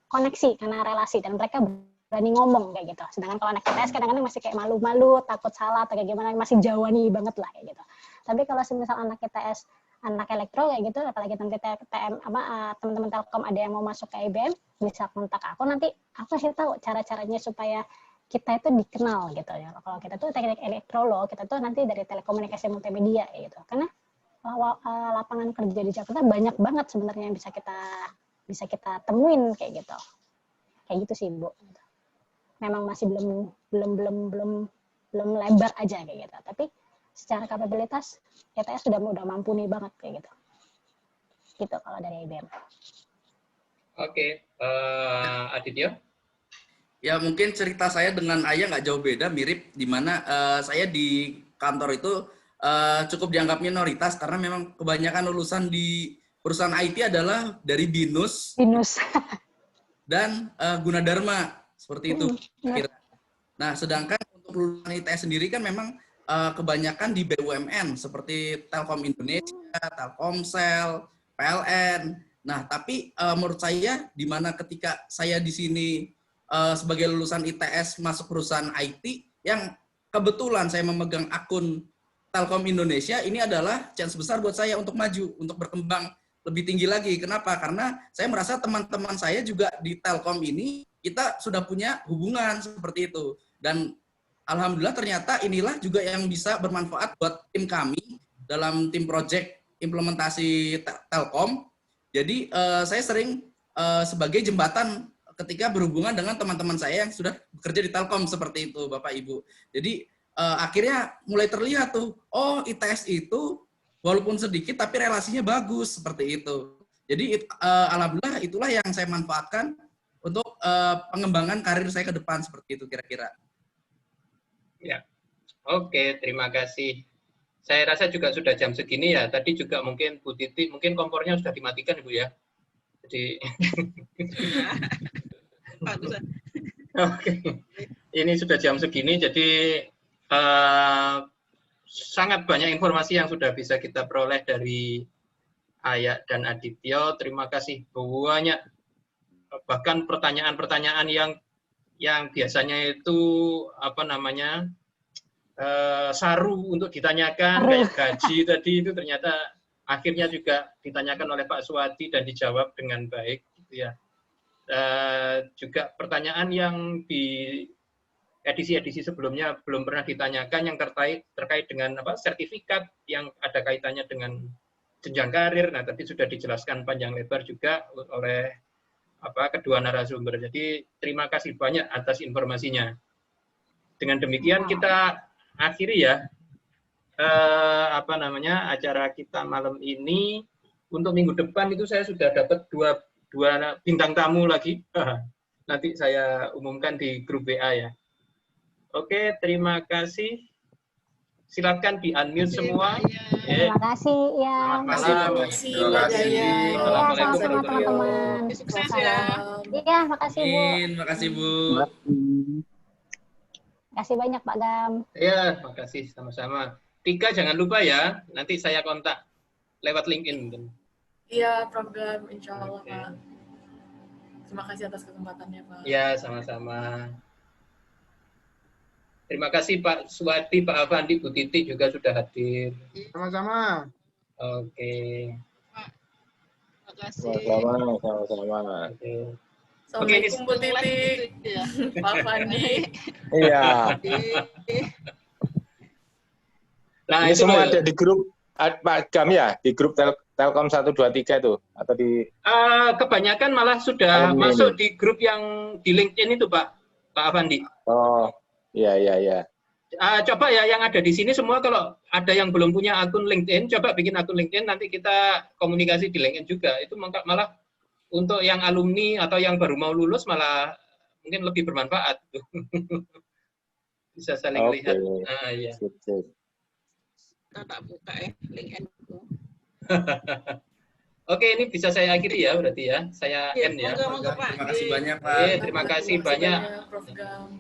koneksi, karena relasi, dan mereka berani ngomong kayak gitu. Sedangkan kalau anak ITS kadang-kadang masih kayak malu-malu, takut salah atau kayak gimana, masih jawani banget lah kayak gitu. Tapi kalau misal anak ITS, anak elektro kayak gitu, apalagi nanti teman-teman Telkom ada yang mau masuk ke IBM, bisa kontak aku, nanti aku kasih tahu cara-caranya supaya kita itu dikenal gitu ya. Kalau kita tuh teknik elektro loh, kita tuh nanti dari telekomunikasi multimedia gitu. Karena lapangan kerja di Jakarta banyak banget sebenarnya yang bisa kita temuin kayak gitu. Kayak gitu sih, Bu. Memang masih belum lebar aja kayak gitu. Tapi secara kapabilitas ITS sudah mumpuni banget kayak gitu. Gitu kalau dari IBM.
Oke, Adityo.
Ya mungkin cerita saya dengan Ayah nggak jauh beda, mirip, di mana saya di kantor itu cukup dianggap minoritas karena memang kebanyakan lulusan di perusahaan IT adalah dari BINUS dan Gunadarma, seperti itu. Nah, sedangkan untuk lulusan ITS sendiri kan memang kebanyakan di BUMN seperti Telkom Indonesia, Telkomsel, PLN. Nah, tapi menurut saya di mana ketika saya di sini sebagai lulusan ITS masuk perusahaan IT yang kebetulan saya memegang akun Telkom Indonesia, ini adalah chance besar buat saya untuk maju, untuk berkembang lebih tinggi lagi. Kenapa? Karena saya merasa teman-teman saya juga di Telkom ini, kita sudah punya hubungan seperti itu. Dan alhamdulillah ternyata inilah juga yang bisa bermanfaat buat tim kami dalam tim project implementasi Telkom. Jadi saya sering sebagai jembatan ketika berhubungan dengan teman-teman saya yang sudah bekerja di Telkom seperti itu, Bapak Ibu. Jadi akhirnya mulai terlihat tuh, oh ITS itu walaupun sedikit tapi relasinya bagus seperti itu. Jadi alhamdulillah itulah yang saya manfaatkan untuk pengembangan karir saya ke depan seperti itu kira-kira.
Ya, oke, terima kasih. Saya rasa juga sudah jam segini ya. Tadi juga mungkin Bu Titi, mungkin kompornya sudah dimatikan Ibu ya. Jadi oke, ini sudah jam segini, jadi sangat banyak informasi yang sudah bisa kita peroleh dari Ayah dan Adityo. Terima kasih banyak. Bahkan pertanyaan-pertanyaan yang biasanya itu apa namanya saru untuk ditanyakan, kayak gaji tadi itu ternyata akhirnya juga ditanyakan oleh Pak Suwadi dan dijawab dengan baik, gitu ya. Juga pertanyaan yang di edisi-edisi sebelumnya belum pernah ditanyakan yang terkait dengan sertifikat yang ada kaitannya dengan jenjang karir. Nah, tadi sudah dijelaskan panjang lebar juga oleh kedua narasumber. Jadi terima kasih banyak atas informasinya. Dengan demikian kita akhiri ya acara kita malam ini. Untuk minggu depan itu saya sudah dapat dua bintang tamu lagi. Nanti saya umumkan di grup WA ya. Oke, terima kasih. Silakan di-unmute semua.
Terima kasih ya.
Selamat malam.
Terima kasih.
Assalamualaikum
Sama-sama teman-teman.
Sukses ya.
Iya, makasih Bu.
Makasih Bu.
Makasih banyak Pak Gam.
Iya, makasih sama-sama. Tika jangan lupa ya, nanti saya kontak lewat LinkedIn.
Iya, program insya Allah Pak. Terima kasih atas kesempatannya Pak.
Iya, sama-sama. Terima kasih Pak Suwadi, Pak Afandi, Bu Titi juga sudah hadir.
Sama-sama.
Oke.
Terima kasih.
Sama-sama.
Assalamualaikum Bu Titi. Pak Afandi.
Iya.
Nah,
ini
itu
semua ada di grup Pak Gam ya, di grup Telkom 123 itu atau di
kebanyakan malah sudah masuk di grup yang di LinkedIn itu Pak Afandi.
Oh, iya.
Coba ya yang ada di sini semua kalau ada yang belum punya akun LinkedIn, coba bikin akun LinkedIn, nanti kita komunikasi di LinkedIn juga. Itu malah untuk yang alumni atau yang baru mau lulus malah mungkin lebih bermanfaat. Bisa saling lihat. Iya.
Kita tak buka LinkedIn.
Oke, ini bisa saya akhiri ya berarti ya. Saya end ya.
Terima kasih banyak Pak.
Terima kasih banyak.
Prof. Gam.